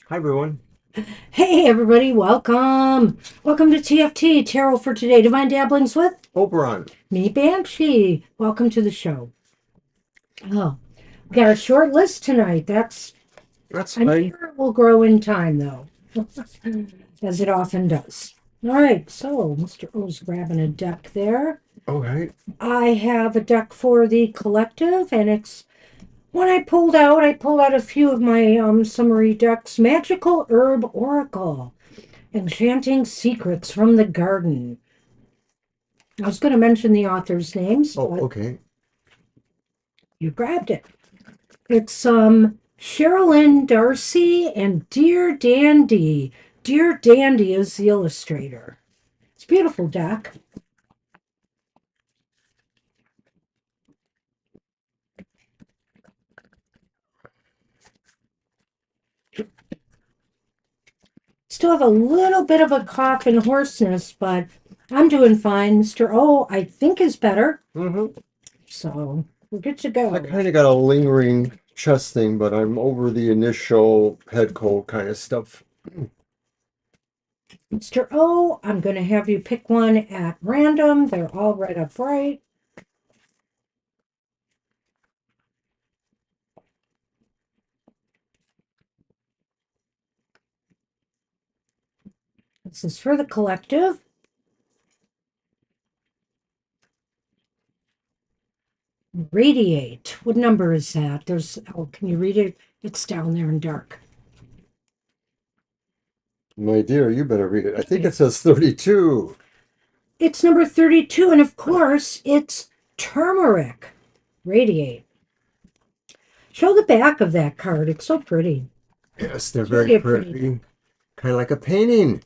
Hi, everyone. Hey everybody, welcome. Welcome to TFT, Tarot for Today. Divine Dabblings with Oberon. me, Banshee. Welcome to the show. Oh, we got a short list tonight. That's I'm fine. sure it will grow in time though, as it often does. All right, so Mr. O's grabbing a deck there. Okay. I have a deck for the collective, and it's when I pulled out a few of my summary decks. Magical Herb Oracle. Enchanting Secrets from the Garden. I was going to mention the author's names, Oh, but okay. you grabbed it. It's Sherilyn Darcy and Dear Dandy. Dear Dandy is the illustrator. It's a beautiful deck. Still have a little bit of a cough and hoarseness, but I'm doing fine. Mr. O, I think, is better. Mm-hmm. So we're good to I go. kind of got a lingering chest thing, but I'm over the initial head cold kind of stuff. Mr. O, I'm going to have you pick one at random. They're all right up right. This is for the collective. Radiate. What number is that? Can you read it? It's down there in dark. My dear, you better read it. I think Okay. it says 32. It's number 32, and of course, it's turmeric. Radiate. Show the back of that card. It's so pretty. Yes, they're It's very really a pretty deck. pretty. Kind of like a painting.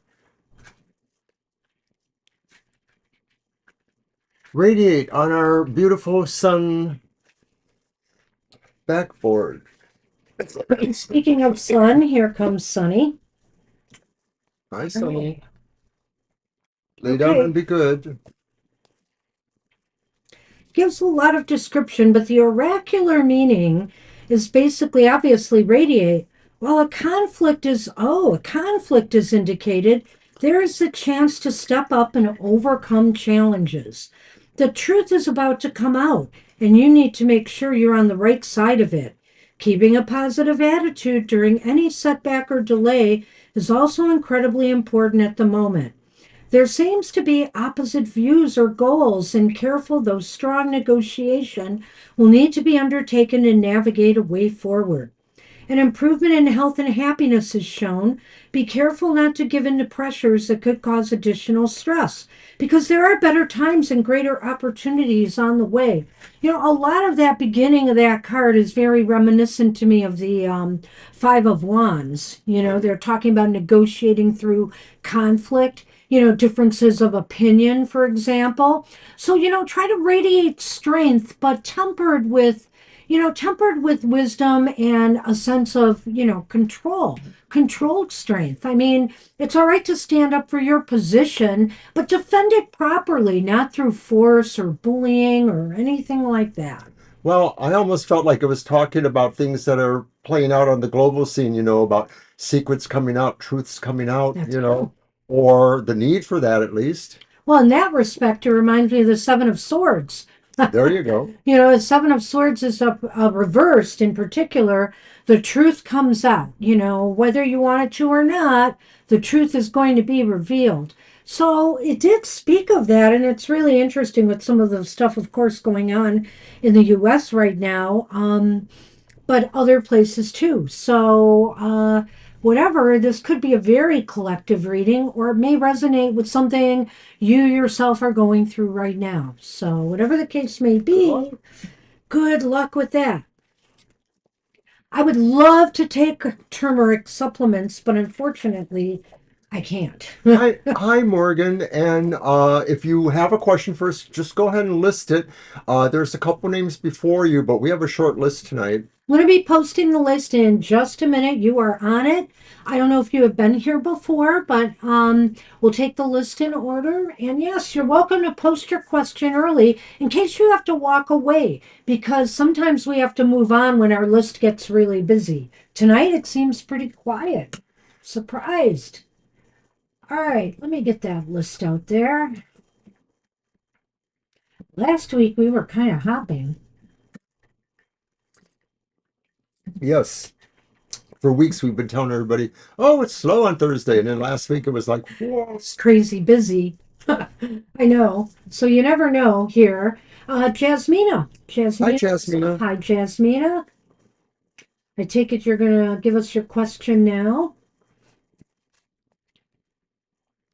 Radiate on our beautiful sun backboard. Speaking of sun, here comes Sunny. Hi, All right. Sunny. Lay down Okay. and be good. Gives a lot of description, but the oracular meaning is basically obviously radiate. While a conflict is indicated, there is a chance to step up and overcome challenges. The truth is about to come out, and you need to make sure you're on the right side of it. Keeping a positive attitude during any setback or delay is also incredibly important at the moment. There seems to be opposite views or goals, and careful though strong negotiation will need to be undertaken to navigate a way forward. An improvement in health and happiness is shown. Be careful not to give in to pressures that could cause additional stress because there are better times and greater opportunities on the way. A lot of that beginning of that card is very reminiscent to me of the Five of Wands. They're talking about negotiating through conflict, differences of opinion, for example. So, try to radiate strength, but tempered with wisdom and a sense of, controlled strength. I mean, it's all right to stand up for your position, but defend it properly, not through force or bullying or anything like that. Well, I almost felt like it was talking about things that are playing out on the global scene, about secrets coming out, truths coming out, That's or the need for that at least. Well, in that respect, it reminds me of the Seven of Swords. There you go. The Seven of Swords is reversed in particular. The truth comes out, whether you want it to or not, the truth is going to be revealed. So it did speak of that, and it's really interesting with some of the stuff, of course, going on in the US right now. But other places too. So, whatever, this could be a very collective reading, or it may resonate with something you yourself are going through right now. So, whatever the case may Good luck. be, good luck with that. I would love to take turmeric supplements, but unfortunately, I can't. Hi, Morgan. And if you have a question first, just go ahead and list it. There's a couple names before you, but we have a short list tonight. I'm going to be posting the list in just a minute. You are on it. I don't know if you have been here before, but we'll take the list in order. And yes, you're welcome to post your question early in case you have to walk away, because sometimes we have to move on when our list gets really busy. Tonight, it seems pretty quiet. Surprised. All right, let me get that list out there. Last week we were kind of hopping. Yes. For weeks we've been telling everybody, oh, it's slow on Thursday. And then last week it was like, whoa. It's crazy busy. I know. So you never know here. Jasmina. Hi, Jasmina. Jasmina. Hi, Jasmina. I take it you're going to give us your question now.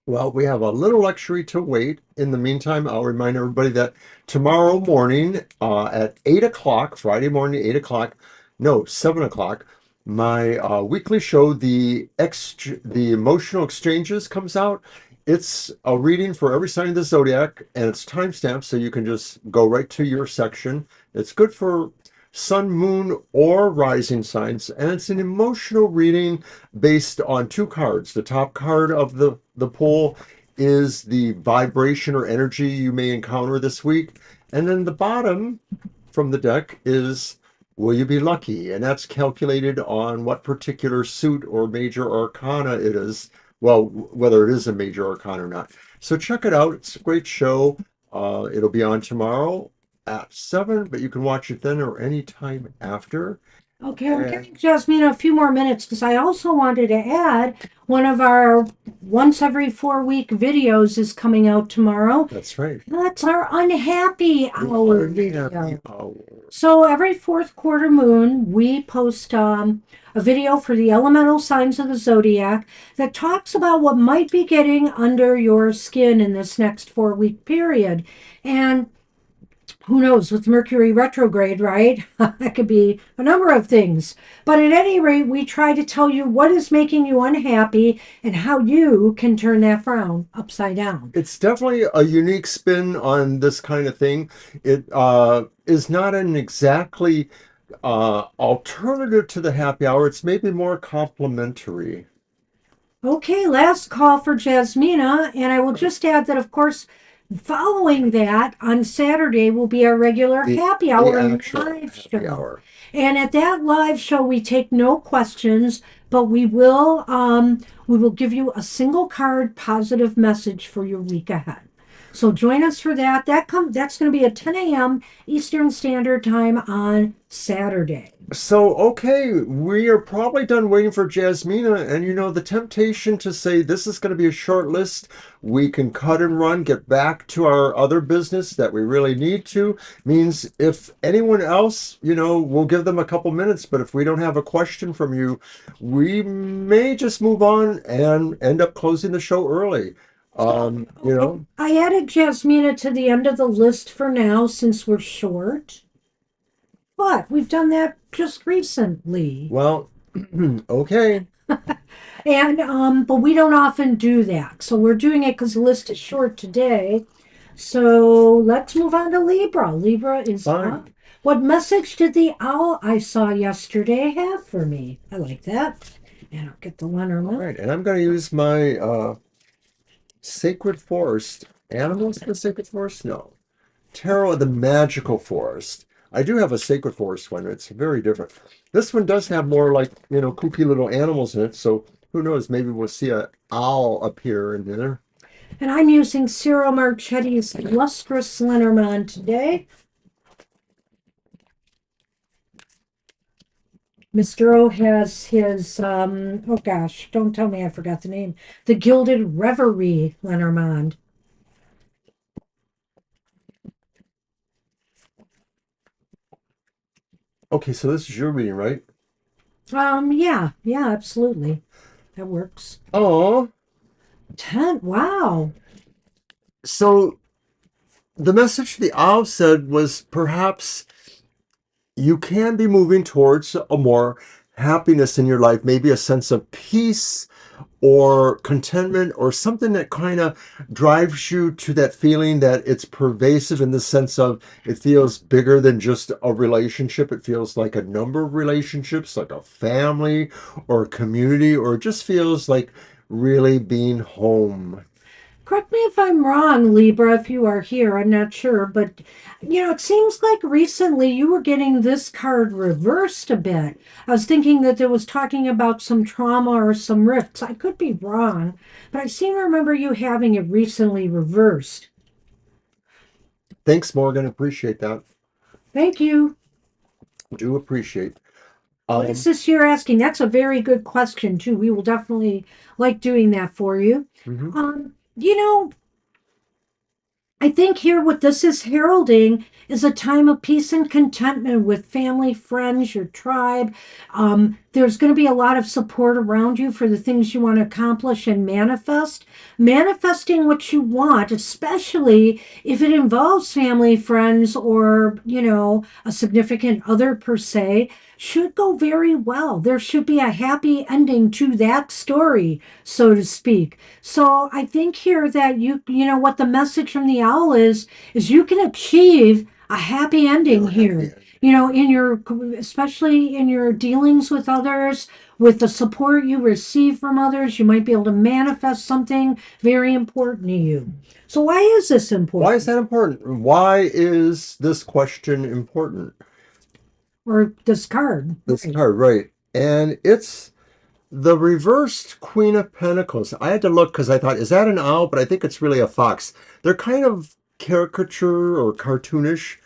Well, we have a little luxury to wait. In the meantime, I'll remind everybody that tomorrow morning at 8 o'clock, Friday morning, 8 o'clock, no, 7 o'clock, my weekly show, the Emotional Exchanges, comes out. It's a reading for every sign of the zodiac, and it's timestamped, so you can just go right to your section. It's good for sun, moon, or rising signs, and it's an emotional reading based on two cards. The top card of the pull is the vibration or energy you may encounter this week. And then the bottom from the deck is will you be lucky? And that's calculated on what particular suit or major arcana it is. Well, whether it is a major arcana or not. So check it out. It's a great show. It'll be on tomorrow at 7, but you can watch it then or any time after. Okay, we're And giving Jasmine a few more minutes because I also wanted to add one of our once every 4 week videos is coming out tomorrow. that's right. That's our unhappy hour Happy video. hour. So every fourth quarter moon, we post a video for the elemental signs of the zodiac that talks about what might be getting under your skin in this next 4 week period. And who knows, with Mercury retrograde, right? That could be a number of things. But at any rate, we try to tell you what is making you unhappy and how you can turn that frown upside down. It's definitely a unique spin on this kind of thing. It is not an exactly alternative to the happy hour. It's maybe more complementary. Okay, last call for Jasmina. And I will just add that, of course, following that on Saturday will be our regular The happy the hour actual live happy show. hour. And at that live show, we take no questions, but we will give you a single card positive message for your week ahead. So join us for that. That's going to be at 10 a.m. Eastern Standard Time on Saturday. So, okay, we are probably done waiting for Jasmina, and the temptation to say this is going to be a short list, we can cut and run, get back to our other business that we really need to, means if anyone else, we'll give them a couple minutes, but if we don't have a question from you, we may just move on and end up closing the show early. You Okay. know, I added Jasmina to the end of the list for now since we're short, but we've done that just recently. well, okay. And but we don't often do that. So we're doing it because the list is short today. So let's move on to Libra. Libra is Fine. up. What message did the owl I saw yesterday have for me? I like that. And I'll get the All Lenormand. right, and I'm going to use my Sacred Forest. Animals in the Sacred Forest? No. Tarot of the Magical Forest. I do have a Sacred Forest one. It's very different. This one does have more like, kooky little animals in it. So who knows? Maybe we'll see a owl appear in there. And I'm using Cyril Marchetti's Lustrous Lenormand today. Mr. O has his, oh gosh, don't tell me I forgot the name. The Gilded Reverie Lenormand. Okay, so this is your reading, right? Yeah, absolutely. That works. Oh, 10, wow. so the message the owl said was perhaps you can be moving towards a more happiness in your life, maybe a sense of peace or contentment or something that kind of drives you to that feeling that it's pervasive in the sense of it feels bigger than just a relationship. It feels like a number of relationships, like a family or a community, or it just feels like really being home. Correct me if I'm wrong, Libra, if you are here, I'm not sure, but it seems like recently you were getting this card reversed a bit. I was thinking that it was talking about some trauma or some rifts. I could be wrong, but I seem to remember you having it recently reversed. Thanks, Morgan. Appreciate that. Thank you. Do appreciate. What is Um, this you're asking? That's a very good question, too. We will definitely like doing that for you. mhm. Um, you know, I think here what this is heralding is a time of peace and contentment with family, friends, your tribe. There's going to be a lot of support around you for the things you want to accomplish and manifest. Manifesting what you want, especially if it involves family, friends, or, a significant other per se, should go very well. There should be a happy ending to that story, so to speak. So I think here that what the message from the owl is you can achieve a happy ending Yeah, happy here. ending. In your, especially in your dealings with others, with the support you receive from others, you might be able to manifest something very important to you. So why is this Why is important? that important? Why is this question important? Or this card, This right? card, right? And it's the reversed Queen of Pentacles. I had to look because I thought, is that an owl? But I think it's really a fox. They're kind of caricature or cartoonish,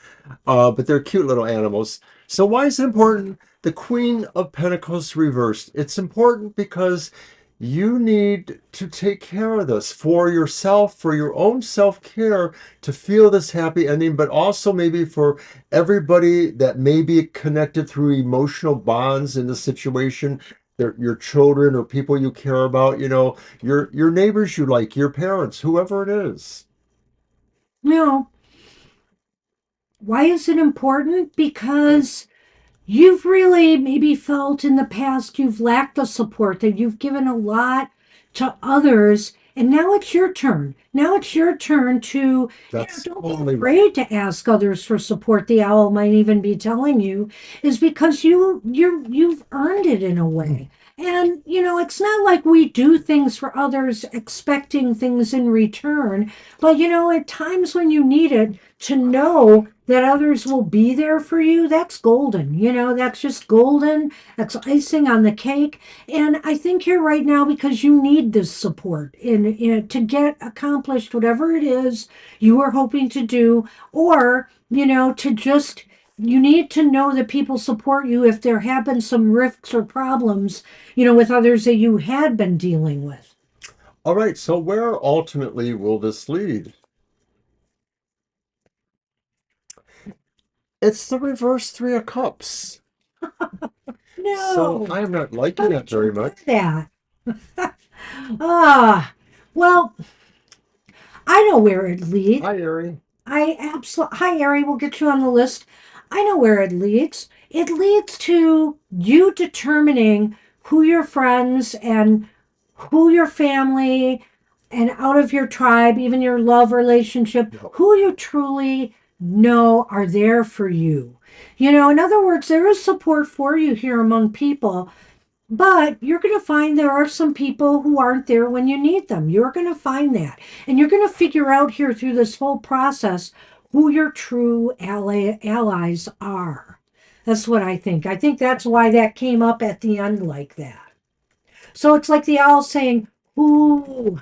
but they're cute little animals. So why is it important? The Queen of Pentacles reversed. It's important because you need to take care of this for yourself, for your own self-care, to feel this happy ending, but also maybe for everybody that may be connected through emotional bonds in the situation. Your children or people you care about, your neighbors you like, your parents, whoever it is. No. Why is it important? Because you've really maybe felt in the past you've lacked the support, that you've given a lot to others, and now it's your turn. Now it's your turn to, That's don't be totally right. afraid to ask others for support. The owl might even be telling you is because you've earned it in a way. And it's not like we do things for others expecting things in return, but at times when you need it, to know that others will be there for you, that's golden. That's just golden. That's icing on the cake. And I think here right now because you need this support to get accomplished whatever it is you are hoping to do, or, to just you need to know that people support you if there have been some rifts or problems, with others that you had been dealing with. All right, so where ultimately will this lead? It's the reverse Three of Cups. So No, I am not how liking that did you very do much. that? Ah, well, I know where it leads. Hi, Ari. I absolutely. Hi, Ari. We'll get you on the list. I know where it leads. It leads to you determining who your friends and who your family and out of your tribe, even your love relationship, No. who you truly know are there for you. In other words, there is support for you here among people, but you're going to find there are some people who aren't there when you need them. You're going to find that. And you're going to figure out here through this whole process who your true allies are. That's what I think. I think that's why that came up at the end like that. So it's like the owl saying, who,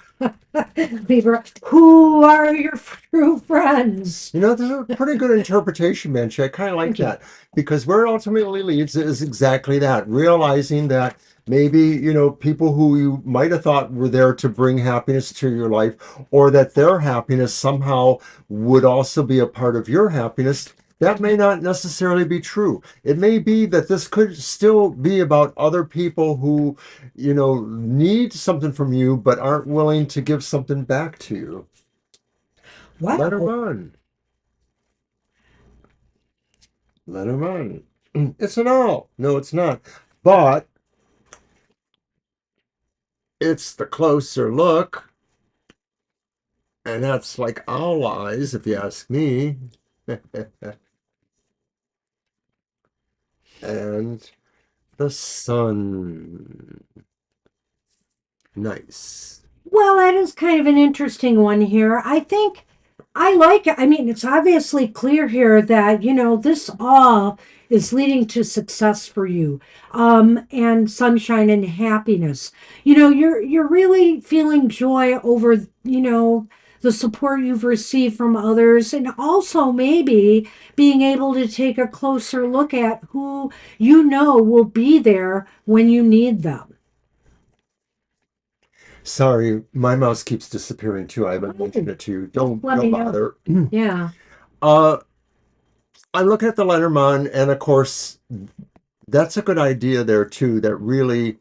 Libra, who are your true friends? This is a pretty good interpretation, Manchi. I kind of like Thank you. that because where it ultimately leads is exactly that, realizing that maybe, people who you might have thought were there to bring happiness to your life or that their happiness somehow would also be a part of your happiness. That may not necessarily be true. It may be that this could still be about other people who, need something from you but aren't willing to give something back to you. Let her Wow. run. Let him run. It's an owl. No, it's not. But it's the closer look, and that's like owl eyes, if you ask me. And the sun. Nice. Well, that is kind of an interesting one here. I think I like it. I mean, it's obviously clear here that, this all is leading to success for you, and sunshine and happiness. You're really feeling joy over, the support you've received from others, and also maybe being able to take a closer look at who will be there when you need them. Sorry, my mouse keeps disappearing too. I haven't mentioned Oh, it to you. just Don't let don't me know. bother. Yeah. uh, I'm looking at the Lenormand, and of course, that's a good idea there too. That really,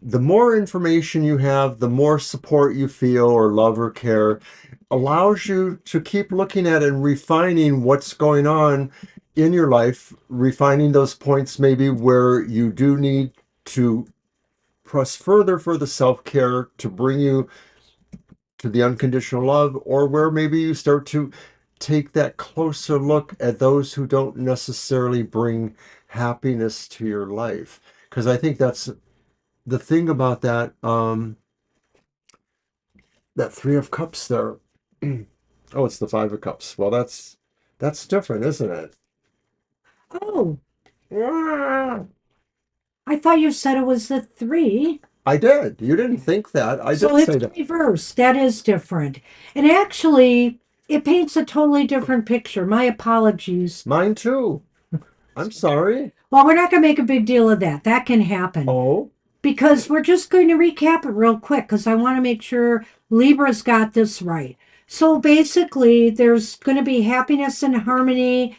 the more information you have, the more support you feel or love or care, allows you to keep looking at and refining what's going on in your life, refining those points maybe where you do need to press further for the self-care to bring you to the unconditional love, or where maybe you start to take that closer look at those who don't necessarily bring happiness to your life. Because I think that's the thing about that Three of Cups there. Oh, it's the Five of Cups. Well, that's different, isn't it? Oh, Ah, I thought you said it was the three. I did. You didn't think that. I So did it's say that. reversed. That is different. And actually, it paints a totally different picture. My apologies. Mine too. I'm sorry. Well, we're not going to make a big deal of that. That can happen Oh, because we're just going to recap it real quick because I want to make sure Libra's got this right. So basically, there's going to be happiness and harmony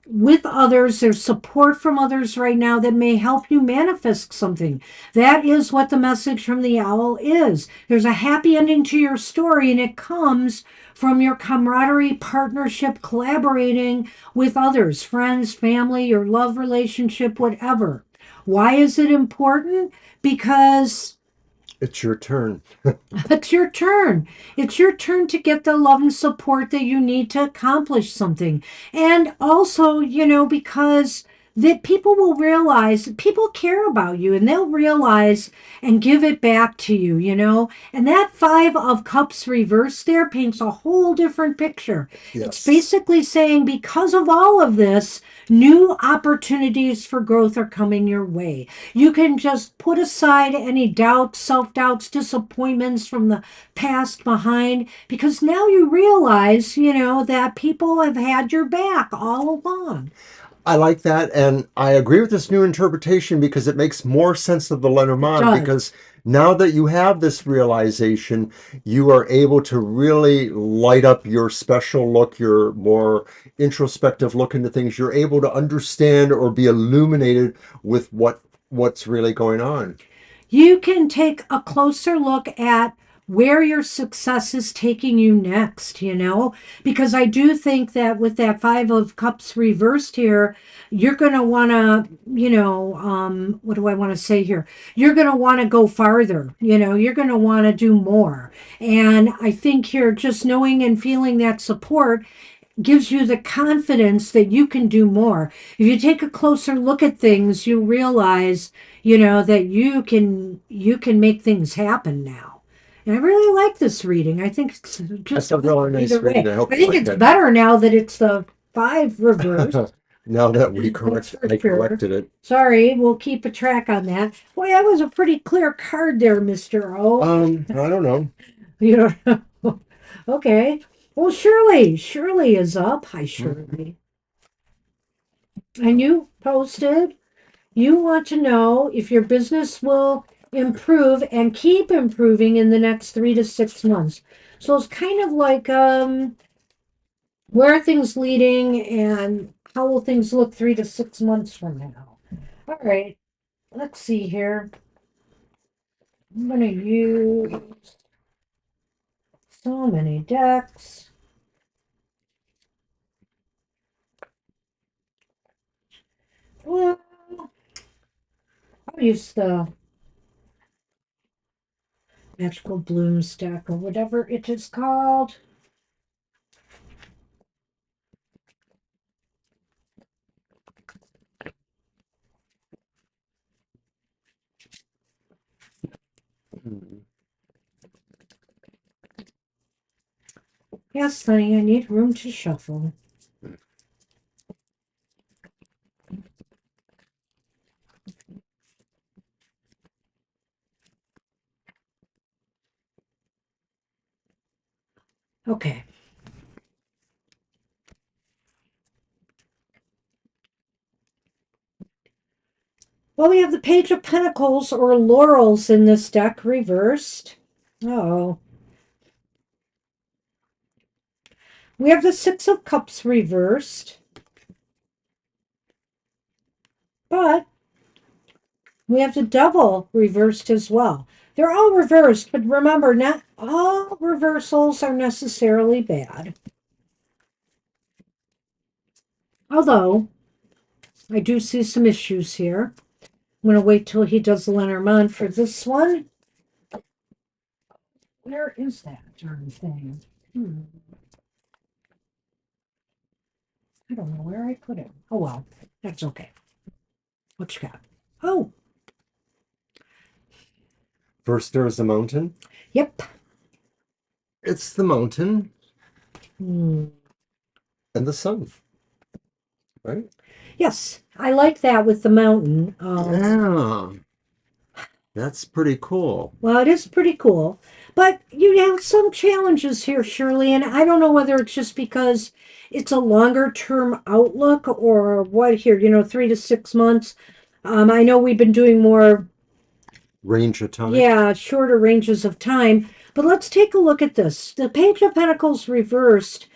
with others. There's support from others right now that may help you manifest something. That is what the message from the owl is. There's a happy ending to your story, and it comes from your camaraderie, partnership, collaborating with others, friends, family, your love relationship, whatever. Why is it important? Because it's your turn. it's your turn. It's your turn to get the love and support that you need to accomplish something. And also, because that people will realize people care about you and they'll realize and give it back to you. And that Five of Cups reverse there paints a whole different picture. It's Yes. basically saying because of all of this, new opportunities for growth are coming your way. You can just put aside any doubts, self doubts, disappointments from the past behind because now you realize, that people have had your back all along. I like that, and I agree with this new interpretation because it makes more sense of the It Lenormand. does. Because now that you have this realization, you are able to really light up your special look, your more introspective look into things. You're able to understand or be illuminated with what's really going on. You can take a closer look at where your success is taking you next, because I do think that with that Five of Cups reversed here, you're going to want to, what do I want to say here? You're going to want to go farther, you're going to want to do more. And I think here, just knowing and feeling that support gives you the confidence that you can do more. If you take a closer look at things, you realize, that you can make things happen now. And I really like this reading. I think it's That's just a good really either nice reading. way. I hope I you think like it's it. better now that it's the five reverse. Now that That's for I sure. corrected it. Sorry, we'll keep a track on that. Boy, that was a pretty clear card there, Mr. O. I don't know. You don't know. Okay. Well, Shirley is up. Hi, Shirley. And you posted, you want to know if your business will improve and keep improving in the next 3 to 6 months. So it's kind of like where are things leading and how will things look 3 to 6 months from now? All right, let's see here. I'm going to use so many decks. Well, I'll use the Magical Blooms deck or whatever it is called. Yes, honey, I need room to shuffle. Okay. Well, we have the Page of Pentacles or Laurels in this deck reversed. Oh. We have the Six of Cups reversed. But we have the Devil reversed as well. They're all reversed, but remember, not all reversals are necessarily bad. Although, I do see some issues here. I'm going to wait till he does the Lenormand for this one. Where is that darn thing? I don't know where I put it. Oh, well, that's okay. What you got? Oh, First, there is a mountain. yep. It's the mountain Hmm. and the sun, right? Yes, I like that with the mountain. Yeah, that's pretty cool. Well, it is pretty cool. But you have some challenges here, Shirley, and I don't know whether it's just because it's a longer term outlook or what here, 3 to 6 months. I know we've been doing more, Range of time. yeah, shorter ranges of time. But let's take a look at this. The Page of Pentacles reversed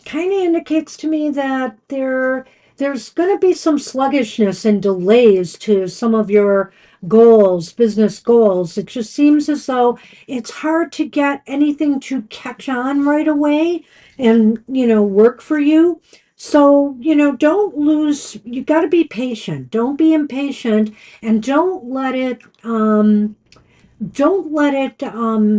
kind of indicates to me that there's going to be some sluggishness and delays to some of your goals, business goals. It just seems as though it's hard to get anything to catch on right away and, work for you. So, don't lose, you got to be patient. Don't be impatient and don't let it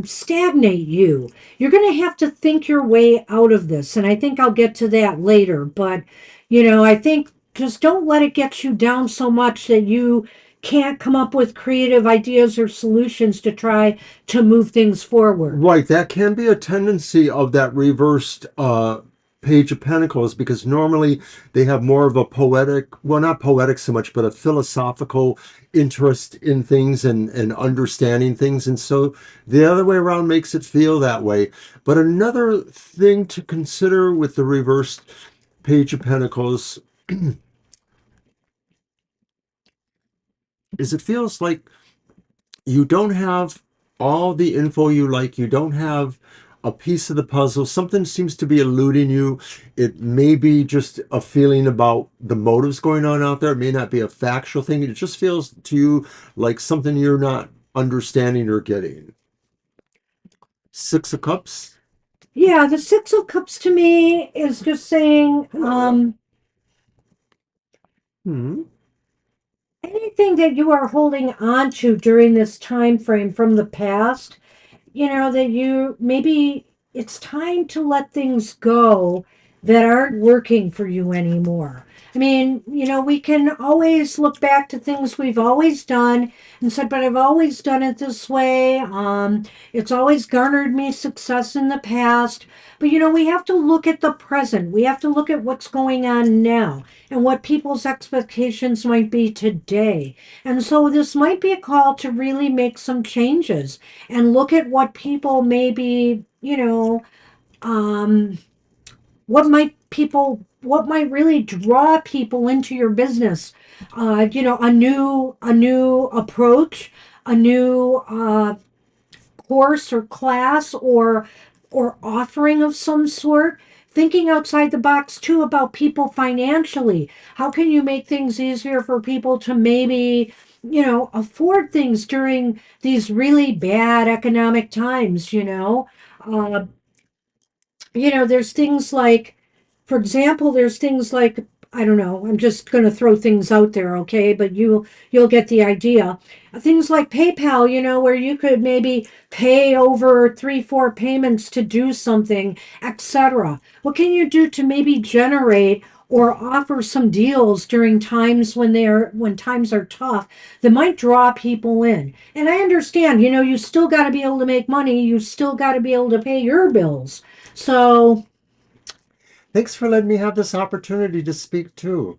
stagnate you. You're going to have to think your way out of this. And I think I'll get to that later. But, I think just don't let it get you down so much that you can't come up with creative ideas or solutions to try to move things forward. Right, that can be a tendency of that reversed Page of Pentacles because normally they have more of a poetic, well, not poetic so much, but a philosophical interest in things and understanding things. And so the other way around makes it feel that way. But another thing to consider with the reversed Page of Pentacles is it feels like you don't have all the info you like. You don't have a piece of the puzzle. Something seems to be eluding you. It may be just a feeling about the motives going on out there. It may not be a factual thing. It just feels to you like something you're not understanding or getting. Six of Cups. Yeah, the Six of Cups to me is just saying Hmm. anything that you are holding on to during this time frame from the past, that you maybe it's time to let things go that aren't working for you anymore. I mean, we can always look back to things we've always done and said, but I've always done it this way. It's always garnered me success in the past. But, we have to look at the present. We have to look at what's going on now and what people's expectations might be today. And so this might be a call to really make some changes and look at what people maybe, um, what might really draw people into your business. A new approach, a new course or class or offering of some sort. Thinking outside the box too about people financially. How can you make things easier for people to maybe, afford things during these really bad economic times, Uh, there's things like, for example, there's things like, I don't know, I'm just going to throw things out there, okay, but you'll get the idea. Things like PayPal, where you could maybe pay over 3 4 payments to do something, etc. What can you do to maybe generate or offer some deals during times when times are tough that might draw people in? And I understand, you still got to be able to make money, you still got to be able to pay your bills. So Thanks for letting me have this opportunity to speak too.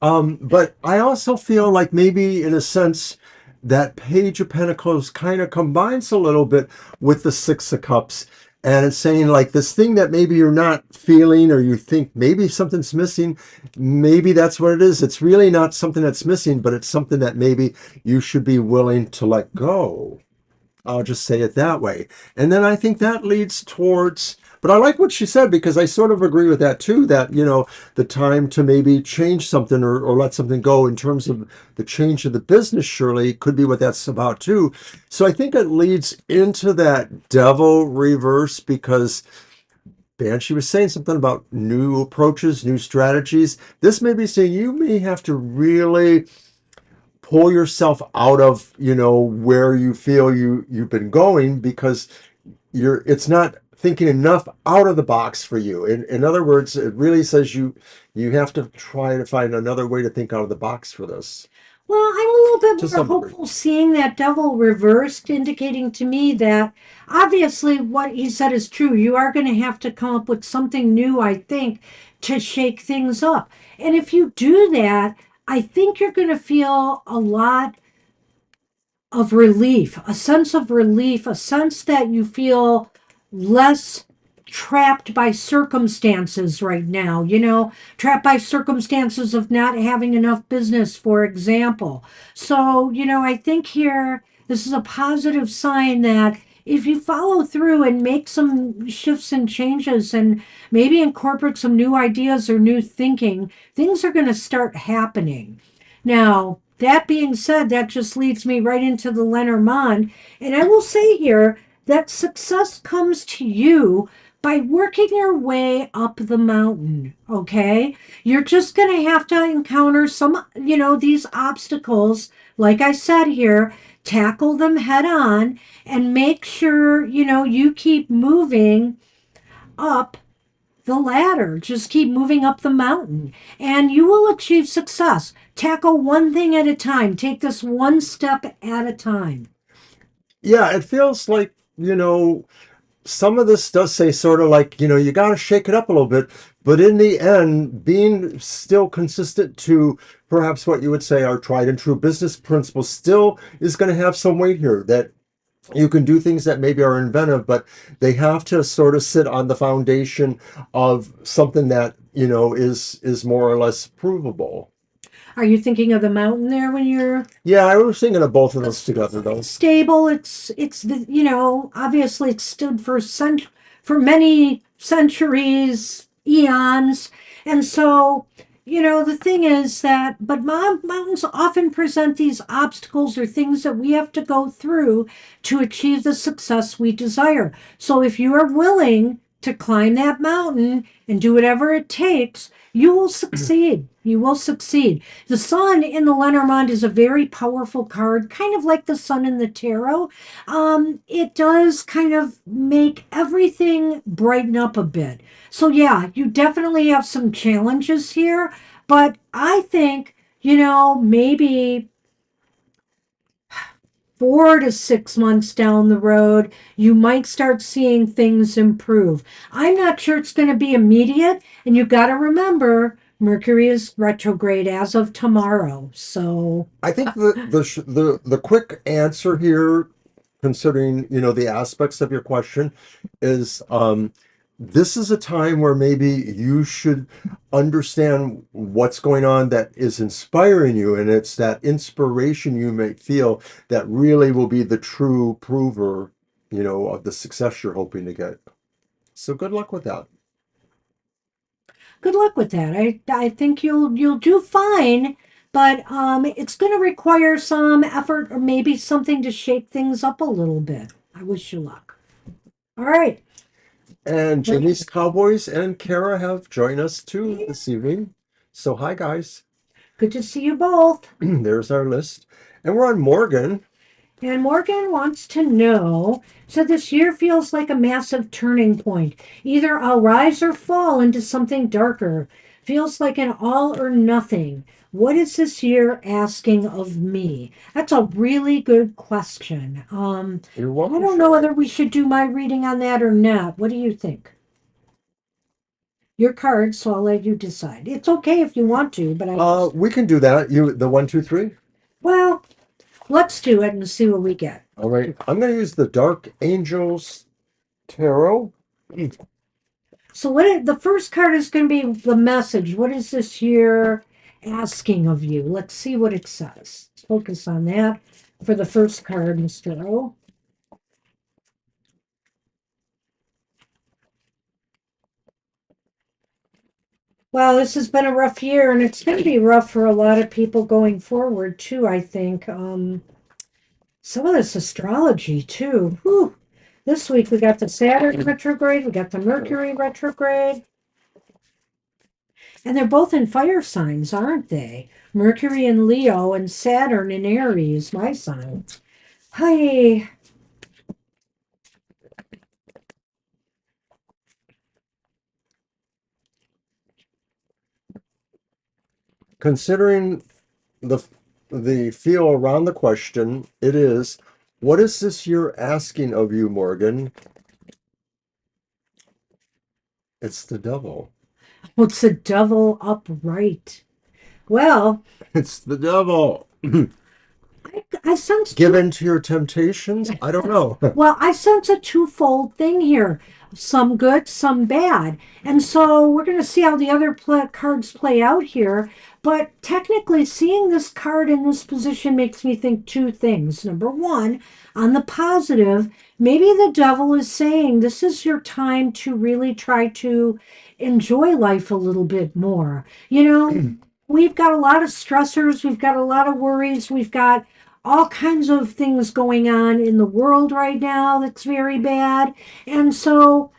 But I also feel like maybe in a sense that Page of Pentacles kind of combines a little bit with the Six of Cups. And it's saying like this thing that maybe you're not feeling or you think maybe something's missing, maybe that's what it is. It's really not something that's missing, but it's something that maybe you should be willing to let go. I'll just say it that way. And then I think that leads towards, but I like what she said because I sort of agree with that too, that, the time to maybe change something or let something go in terms of the change of the business surely could be what that's about too. So I think it leads into that devil reverse because Banshee was saying something about new approaches, new strategies. This may be saying you may have to really pull yourself out of where you feel you've been going because it's not thinking enough out of the box for you. In other words, it really says you have to try to find another way to think out of the box for this Well, I'm a little to bit more some degree. hopeful seeing that devil reversed, indicating to me that obviously what he said is true. You are going to have to come up with something new, I think, to shake things up. And if you do that, I think you're going to feel a lot of relief, a sense of relief, a sense that you feel less trapped by circumstances right now, trapped by circumstances of not having enough business, for example. So, I think here this is a positive sign that if you follow through and make some shifts and changes and maybe incorporate some new ideas or new thinking, things are going to start happening. Now, that being said, that just leads me right into the Lenormand. And I will say here that success comes to you by working your way up the mountain, okay? You're just going to have to encounter some, these obstacles. Like I said here, tackle them head on and make sure, you keep moving up the ladder. Just keep moving up the mountain and you will achieve success. Tackle one thing at a time. Take this one step at a time. Yeah, it feels like some of this does say sort of like you got to shake it up a little bit, but in the end being still consistent to perhaps what you would say are tried and true business principles still is going to have some weight here, that you can do things that maybe are inventive, but they have to sort of sit on the foundation of something that is more or less provable. Are you thinking of the mountain there when you're Yeah, I was thinking of both of those it's together though. stable? It's the obviously it's stood for for many centuries, eons, and so the thing is that but mountains often present these obstacles or things that we have to go through to achieve the success we desire. So if you are willing to climb that mountain and do whatever it takes, you will succeed. You will succeed. The sun in the Lenormand is a very powerful card, kind of like the sun in the tarot. It does kind of make everything brighten up a bit. So, yeah, you definitely have some challenges here, but I think, maybe 4 to 6 months down the road, you might start seeing things improve. I'm not sure it's going to be immediate, and you got to remember Mercury is retrograde as of tomorrow. So, I think the quick answer here, considering the aspects of your question, is this is a time where maybe you should understand what's going on that is inspiring you, and it's that inspiration you may feel that really will be the true prover, of the success you're hoping to get. So good luck with that. good luck with that. I think you'll do fine, but it's going to require some effort or maybe something to shake things up a little bit. I wish you luck. All right. And Jamie's Cowboys and Kara have joined us too this evening. So hi guys. Good to see you both. There's our list. And we're on Morgan. And Morgan wants to know, so this year feels like a massive turning point. Either I'll rise or fall into something darker. Feels like an all or nothing. What is this year asking of me? That's a really good question. You're I welcome, don't know Sharon. whether we should do my reading on that or not. What do you think? your cards, so I'll let you decide. It's okay if you want to, but I just, We can do that. You the one, two, three. well, let's do it and see what we get. All right. I'm going to use the Dark Angels Tarot. So the first card is going to be the message. What is this year asking of you? Let's see what it says. Let's focus on that for the first card, Mr. O. Well, this has been a rough year, and it's going to be rough for a lot of people going forward too. I think some of this astrology too. Whew. This week we got the Saturn retrograde, we got the Mercury retrograde, and they're both in fire signs, aren't they? Mercury in Leo and Saturn in Aries, my sign. Hi. Considering the the feel around the question, it is, what is this year asking of you, Morgan? It's the devil. What's the devil upright? Well, It's the devil. I sense Give two. in to your temptations? I don't know. Well, I sense a twofold thing here. Some good, some bad. And so we're going to see how the other cards play out here. But technically, seeing this card in this position makes me think two things. Number one, on the positive, maybe the devil is saying this is your time to really try to enjoy life a little bit more. We've got a lot of stressors, we've got a lot of worries, we've got all kinds of things going on in the world right now that's very bad. And so,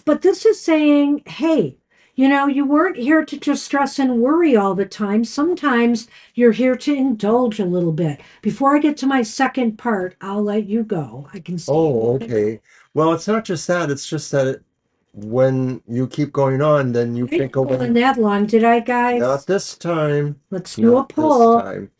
but this is saying, hey, you weren't here to just stress and worry all the time. Sometimes you're here to indulge a little bit. Before I get to my second part, I'll let you go. I can see you Oh, want to go. okay. Well, it's not just that. It's just that when you keep going on, then you I think didn't go away. on that long, did I, guys? Not this time. Let's do a Not this poll. time.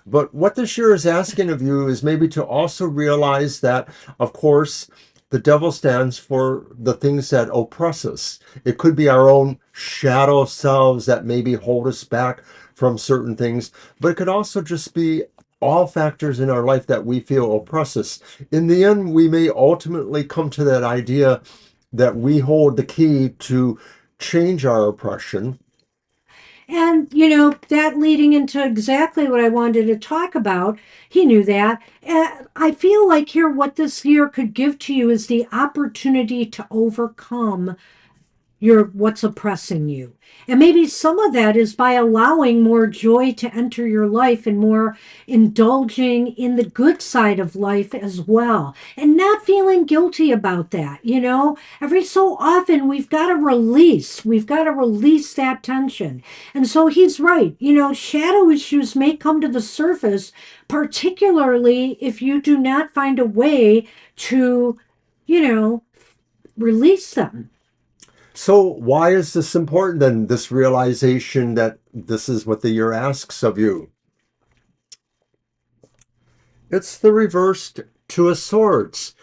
But what this year is asking of you is maybe to also realize that, of course, the devil stands for the things that oppress us. It could be our own shadow selves that maybe hold us back from certain things, but it could also just be all factors in our life that we feel oppress us. In the end, we may ultimately come to that idea that we hold the key to change our oppression. And, that leading into exactly what I wanted to talk about, he knew that. I feel like here, what this year could give to you is the opportunity to overcome what's oppressing you. And maybe some of that is by allowing more joy to enter your life and more indulging in the good side of life as well, and not feeling guilty about that. Every so often we've got to release that tension. And so he's right. Shadow issues may come to the surface, particularly if you do not find a way to you know release them. So, why is this important then? This realization that this is what the year asks of you. It's the reversed Two of Swords.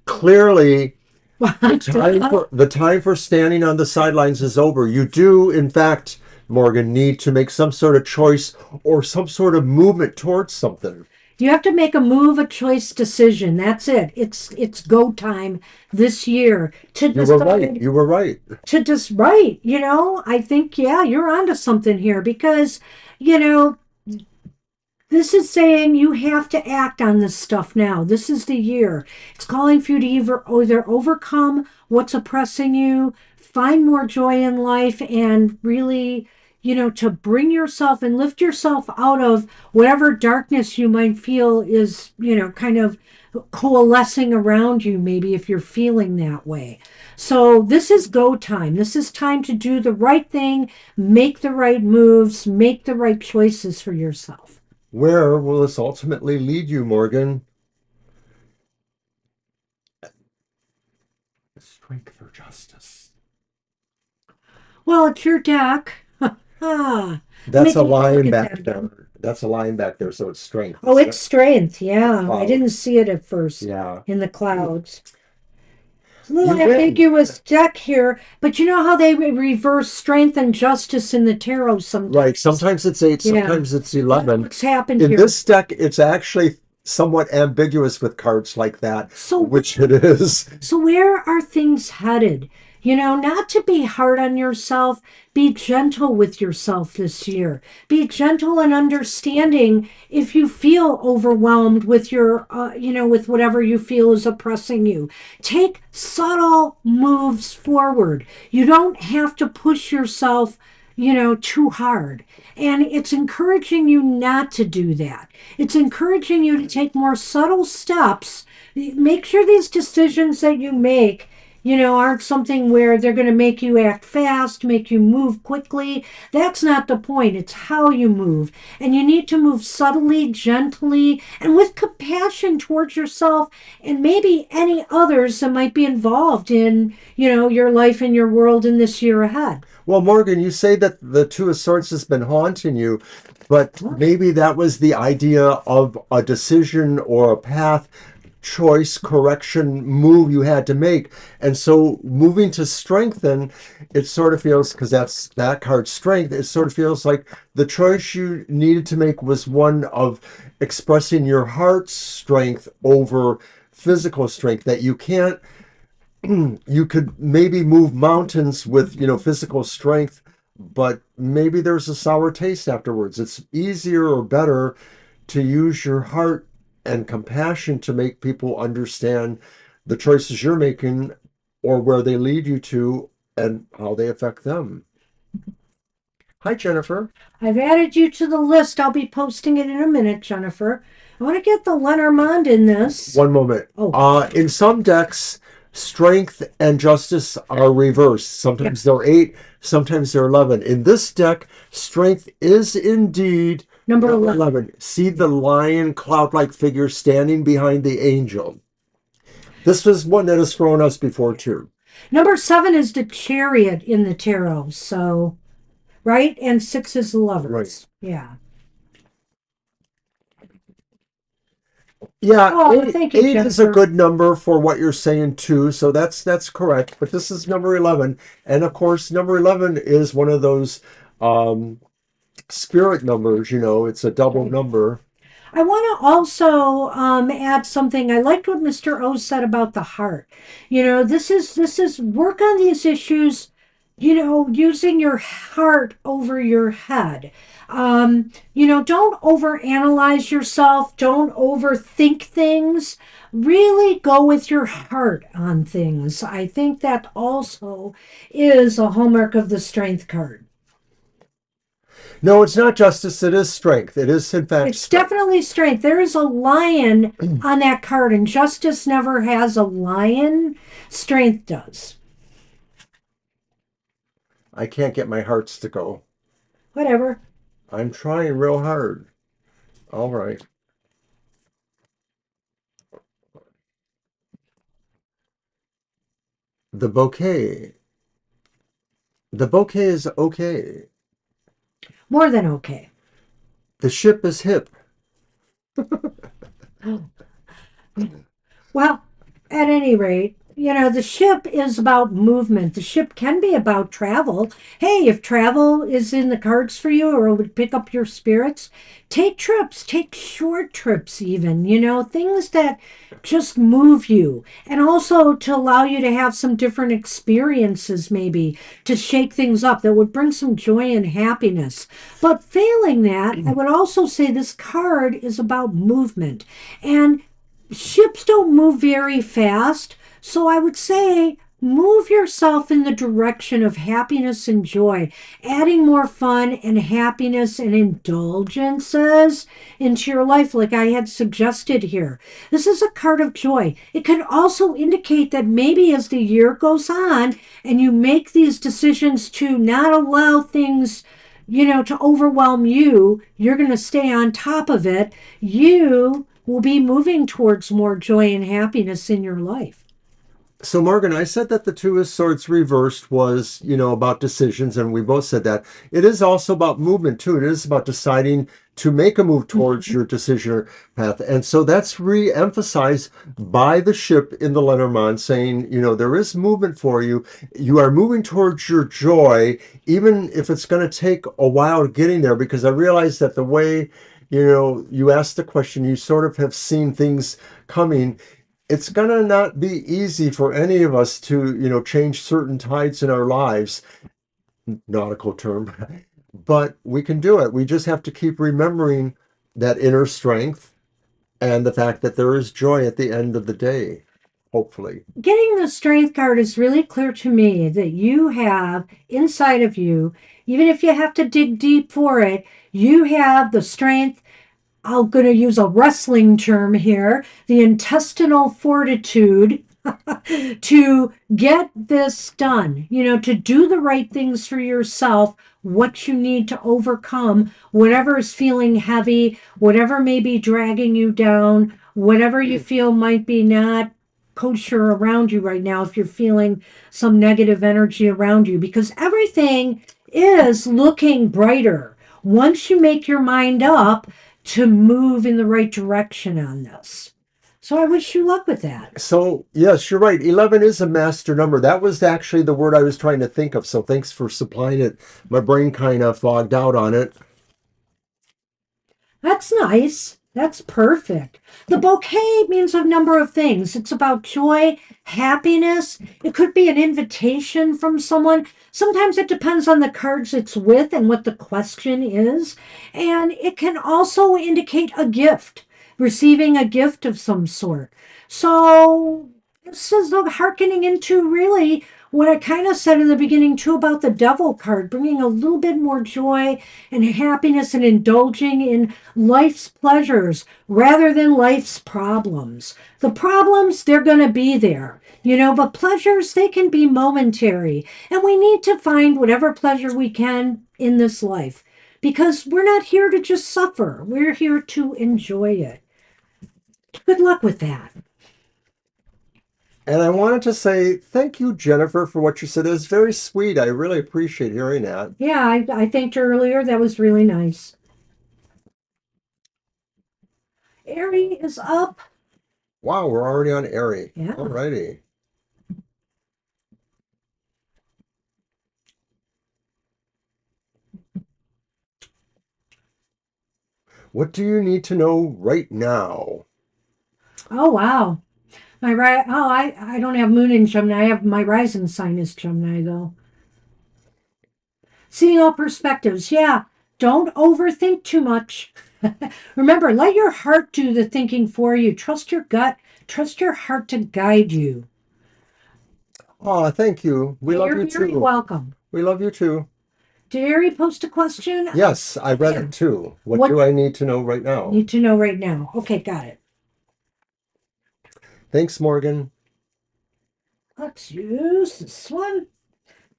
Clearly, the time for standing on the sidelines is over. You do, in fact, Morgan, need to make some sort of choice or some sort of movement towards something. You have to make a move, a choice decision. That's it. It's go time this year to You were right. decide You were right. to just right. I think yeah, you're onto something here because you know this is saying you have to act on this stuff now. This is the year. It's calling for you to either overcome what's oppressing you, find more joy in life, and really, to bring yourself and lift yourself out of whatever darkness you might feel is, kind of coalescing around you, maybe if you're feeling that way. So this is go time. This is time to do the right thing, make the right moves, make the right choices for yourself. Where will this ultimately lead you, Morgan? Strength for justice. Well, it's your deck. Ah, let me That's a take a look line at back that there. again. That's a line back there, so it's strength, Oh, isn't it's it? strength. The Yeah, I cloud. didn't see it at first Yeah. in the clouds. little You win. ambiguous deck here, but you know how they reverse strength and justice in the tarot Right. sometimes. Sometimes it's 8, Yeah, sometimes it's that's 11. what's happened In here. this deck, it's actually somewhat ambiguous with cards like that, So which it is. So, where are things headed? Not to be hard on yourself, be gentle with yourself this year. Be gentle and understanding if you feel overwhelmed with with whatever you feel is oppressing you. Take subtle moves forward. You don't have to push yourself, too hard. And it's encouraging you not to do that. It's encouraging you to take more subtle steps. Make sure these decisions that you make, aren't something where they're going to make you act fast, make you move quickly. That's not the point. It's how you move. And you need to move subtly, gently, and with compassion towards yourself and maybe any others that might be involved in, your life and your world in this year ahead. Well, Morgan, you say that the Two of Swords has been haunting you, but maybe that was the idea of a decision or a path, choice, correction, move you had to make. And so moving to strengthen, it sort of feels, because that's that card's strength, it sort of feels like the choice you needed to make was one of expressing your heart's strength over physical strength, that you can't you could maybe move mountains with, physical strength, but maybe there's a sour taste afterwards. It's easier or better to use your heart and compassion to make people understand the choices you're making or where they lead you to and how they affect them. Hi, Jennifer. I've added you to the list. I'll be posting it in a minute, Jennifer. I want to get the Lenormand in this. One moment. Oh, In some decks, strength and justice are reversed. yeah. Sometimes they're 8, sometimes they're 11. In this deck, strength is indeed Number number 11. 11. See the lion cloud-like figure standing behind the angel. This was one that has thrown us before too. Number 7 is the chariot in the tarot. So, right? And 6 is the Right. lovers. Yeah. Yeah, Oh, eight, thank you, eight is a Jennifer. good number for what you're saying too, so that's correct. But this is number 11, and of course, number 11 is one of those um, spirit numbers. It's a double number. I want to also add something. I liked what Mr. O said about the heart. This is work on these issues. Using your heart over your head. Don't overanalyze yourself. Don't overthink things. Really go with your heart on things. I think that also is a hallmark of the strength card. No, it's not justice. It is strength. It is in fact It's strength. definitely strength. There is a lion on that card, and justice never has a lion. Strength does. I can't get my hearts to go. Whatever. I'm trying real hard. All right. The bouquet. The bouquet is okay. More than okay. The ship is hip. Well, at any rate, the ship is about movement. The ship can be about travel. Hey, if travel is in the cards for you or would pick up your spirits, take trips, take short trips, even, things that just move you. And also to allow you to have some different experiences, maybe to shake things up that would bring some joy and happiness. But failing that, I would also say this card is about movement. And ships don't move very fast. So I would say move yourself in the direction of happiness and joy, adding more fun and happiness and indulgences into your life, like I had suggested here. This is a card of joy. It could also indicate that maybe as the year goes on and you make these decisions to not allow things to overwhelm you, you're going to stay on top of it. You will be moving towards more joy and happiness in your life. So, Morgan, I said that the Two of Swords reversed was, about decisions, and we both said that. It is also about movement, too. It is about deciding to make a move towards your decision or path. And so that's re-emphasized by the ship in the Lenormand saying, you know, there is movement for you. You are moving towards your joy, even if it's going to take a while getting there, because I realize that the way, you know, you asked the question, you sort of have seen things coming. It's going to not be easy for any of us to, you know, change certain tides in our lives, nautical term, but we can do it. We just have to keep remembering that inner strength and the fact that there is joy at the end of the day, hopefully. Getting the strength card is really clear to me that you have inside of you, even if you have to dig deep for it, you have the strength. I'm going to use a wrestling term here, the intestinal fortitude to get this done, you know, to do the right things for yourself, what you need to overcome whatever is feeling heavy, whatever may be dragging you down, whatever you feel might be not kosher around you right now, if you're feeling some negative energy around you, because everything is looking brighter once you make your mind up to move in the right direction on this. So I wish you luck with that. So, yes, you're right. 11 is a master number. That was actually the word I was trying to think of. So, thanks for supplying it. My brain kind of fogged out on it. That's nice. That's perfect. The bouquet means a number of things. It's about joy, happiness. It could be an invitation from someone. Sometimes it depends on the cards it's with and what the question is. And it can also indicate a gift, receiving a gift of some sort. So this is hearkening into really what I kind of said in the beginning too about the devil card, bringing a little bit more joy and happiness and indulging in life's pleasures rather than life's problems. The problems, they're going to be there, you know, but pleasures, they can be momentary. And we need to find whatever pleasure we can in this life because we're not here to just suffer, we're here to enjoy it. Good luck with that. And I wanted to say thank you, Jennifer, for what you said. It was very sweet. I really appreciate hearing that. Yeah, I thanked her earlier. That was really nice. Ari is up. Wow, we're already on Airy. Yeah. Alrighty. What do you need to know right now? Oh, wow. I don't have moon in Gemini. I have my rising sign is Gemini though. Seeing all perspectives. Yeah. Don't overthink too much. Remember, let your heart do the thinking for you. Trust your gut. Trust your heart to guide you. Oh, thank you. We And love you're you very too. welcome. We love you too. Did Ari post a question? Yes, I read Yeah. it too. What What do I need to know right now? need to know right now? Okay, got it. Thanks, Morgan. Let's use this one.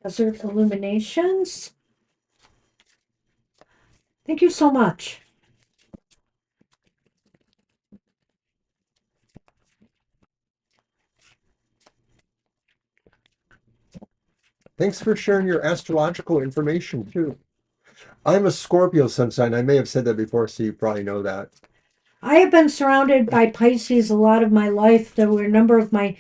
Desert Illuminations. Thank you so much. Thanks for sharing your astrological information too. I'm a Scorpio sun sign. I may have said that before, so you probably know that. I have been surrounded by Pisces a lot of my life. There were a number of my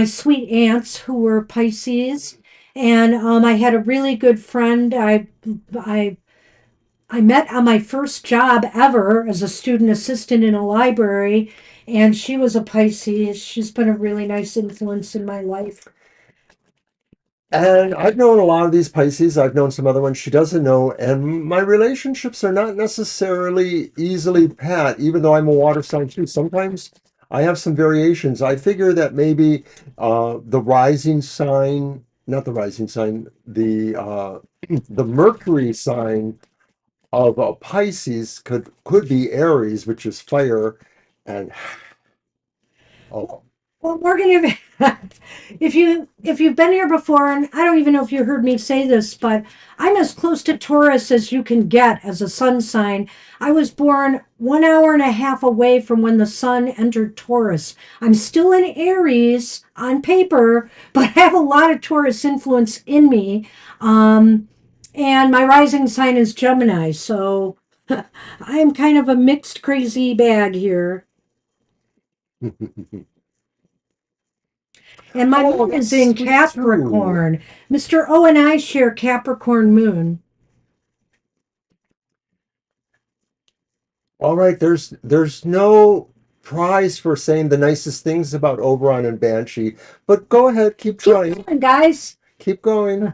sweet aunts who were Pisces, and I had a really good friend. I I met on my first job ever as a student assistant in a library, and she was a Pisces. She's been a really nice influence in my life. And I've known a lot of these Pisces. I've known some other ones she doesn't know. And my relationships are not necessarily easily pat, even though I'm a water sign too. Sometimes I have some variations. I figure that maybe the rising sign, not the rising sign, the Mercury sign of a Pisces could be Aries, which is fire, and oh, Well, Morgan, if you've been here before, and I don't even know if you heard me say this, but I'm as close to Taurus as you can get as a sun sign. I was born 1 hour and a half away from when the sun entered Taurus. I'm still in Aries on paper, but I have a lot of Taurus influence in me. And my rising sign is Gemini, so I'm kind of a mixed crazy bag here. And my Oh, moon that's is in sweet too. Capricorn. Mr. O and I share Capricorn moon. All right, there's no prize for saying the nicest things about Oberon and Banshee, but go ahead, keep Keep trying. going, guys. Keep going.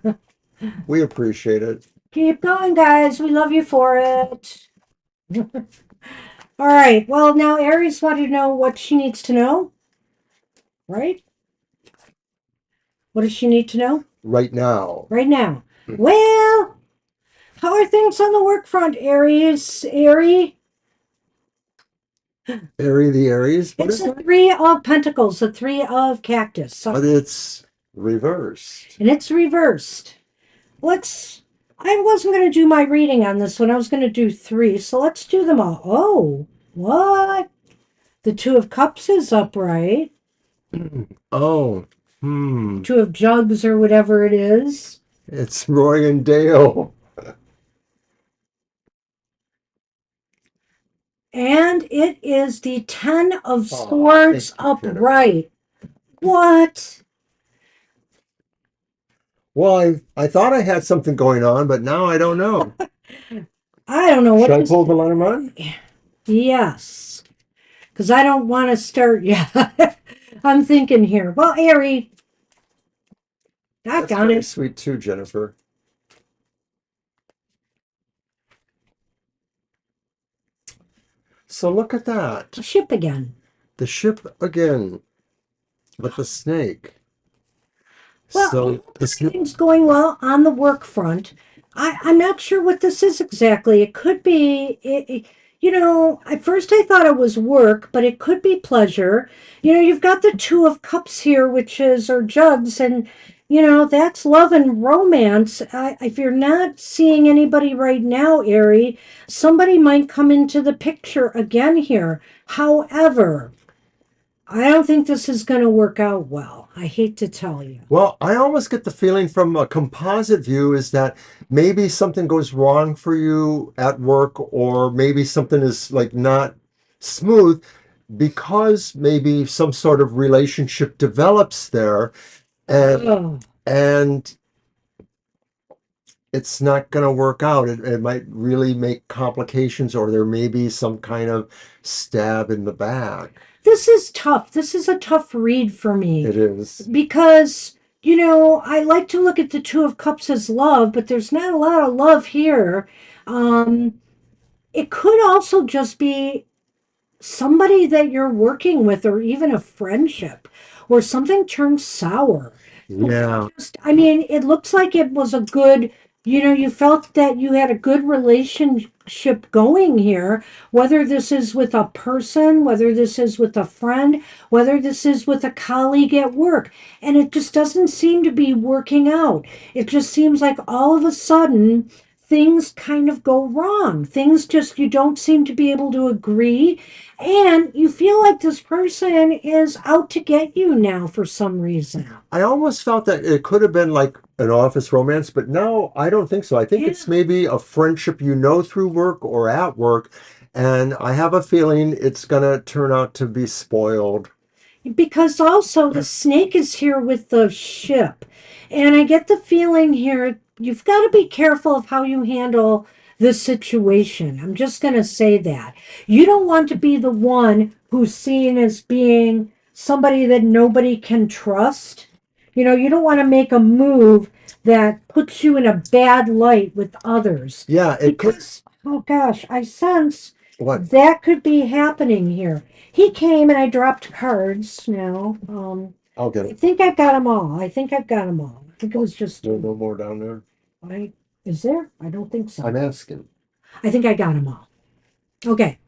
We appreciate it. Keep going, guys. We love you for it. All right. Well, now Aries wanted to know what she needs to know, right? What does she need to know Right now. right now? Well, how are things on the work front, Aries? Aries? Airy the Aries. What It's is the that? three of pentacles, the three of cactus. But So, it's reversed. and it's reversed. Let's. I wasn't going to do my reading on this one. I was going to do three. So let's do them all. Oh, what? The Two of Cups is upright. Oh, hmm. Two of Jugs or whatever it is. It's Roy and Dale. And it is the Ten of Oh, Swords thank you, Jennifer. upright. What? Well, I thought I had something going on, but now I don't know. I don't know Should what I this. pull the Lenormand? Yes. Because I don't want to start. Yeah. I'm thinking here. Well, Ari, I That's got very it. sweet too, Jennifer. So look at A that. ship again. The ship again, but the snake. Well, So the snake. everything's going well on the work front. I'm not sure what this is exactly. It could be, at first I thought it was work, but it could be pleasure. You've got the Two of Cups here, which is, or jugs, and, that's love and romance. If you're not seeing anybody right now, Ari, somebody might come into the picture again here. However, I don't think this is going to work out well. I hate to tell you. Well, I almost get the feeling from a composite view is that maybe something goes wrong for you at work, or maybe something is like not smooth because maybe some sort of relationship develops there, and Oh. and it's not going to work out. It might really make complications, or there may be some kind of stab in the back. This is tough. This is a tough read for me It is. because, I like to look at the Two of Cups as love, but there's not a lot of love here. Um, it could also just be somebody that you're working with, or even a friendship, where something turns sour. Yeah. Just, I mean, it looks like it was a good, you felt that you had a good relationship going here, whether this is with a person, whether this is with a friend, whether this is with a colleague at work. And it just doesn't seem to be working out. It just seems like all of a sudden, things kind of go wrong. Things just, you don't seem to be able to agree. And you feel like this person is out to get you now for some reason. I almost felt that it could have been like an office romance, but no, I don't think so. I think Yeah. it's maybe a friendship through work or at work, and I have a feeling it's gonna turn out to be spoiled. Because also the snake is here with the ship. And I get the feeling here you've got to be careful of how you handle this situation. I'm just going to say that. You don't want to be the one who's seen as being somebody that nobody can trust. You don't want to make a move that puts you in a bad light with others. Yeah, it could. Because, oh gosh, I sense What? that could be happening here. He came and I dropped cards now. I'll get I it. think I've got them all. I think I've got them all. I think it was just There's two. no more down there. I, is there? I don't think so. I'm asking. I think I got them all. Okay.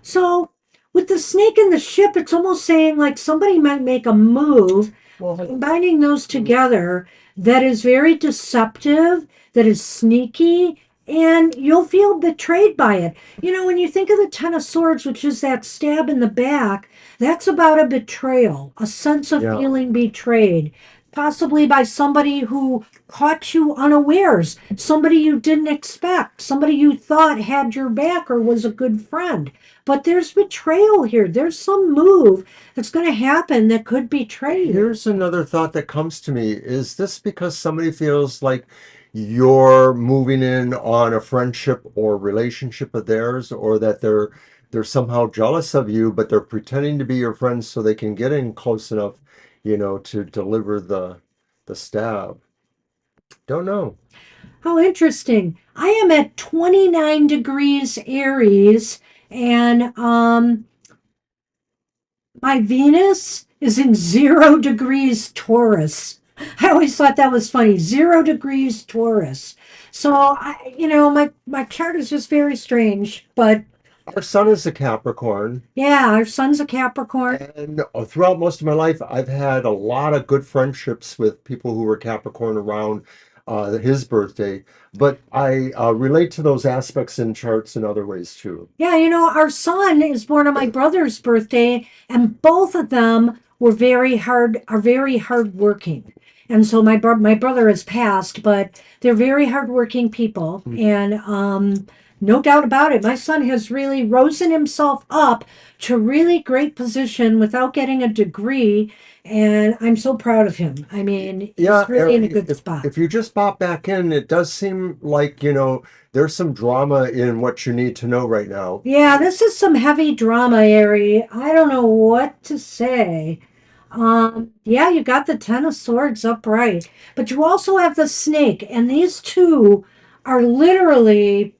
So with the snake and the ship, it's almost saying like somebody might make a move, Well, combining those together, that is very deceptive, that is sneaky, and you'll feel betrayed by it. When you think of the Ten of Swords, which is that stab in the back, that's about a betrayal, a sense of yeah. feeling betrayed. possibly by somebody who caught you unawares, somebody you didn't expect, somebody you thought had your back or was a good friend. But there's betrayal here. There's some move that's going to happen that could betray you. Here's another thought that comes to me. Is this because somebody feels like you're moving in on a friendship or relationship of theirs, or that they're somehow jealous of you, but they're pretending to be your friends so they can get in close enough, to deliver the stab? Don't know. How interesting. I am at 29 degrees Aries, and my Venus is in 0 degrees Taurus. I always thought that was funny. 0 degrees Taurus. So my chart is just very strange. But Our sun is a Capricorn. yeah, our sun's a Capricorn. And throughout most of my life, I've had a lot of good friendships with people who were Capricorn around his birthday. But I relate to those aspects in charts in other ways too. Yeah, our son is born on my brother's birthday, and both of them are very hard working. And so my brother has passed, but they're very hardworking people, and no doubt about it, my son has really risen himself up to really great position without getting a degree, and I'm so proud of him. I mean, Yeah, he's really in a good spot. if you just pop back in, it does seem like, there's some drama in what you need to know right now. Yeah, this is some heavy drama, Ari. I don't know what to say. Yeah, you got the Ten of Swords upright, but you also have the Snake, and these two are literally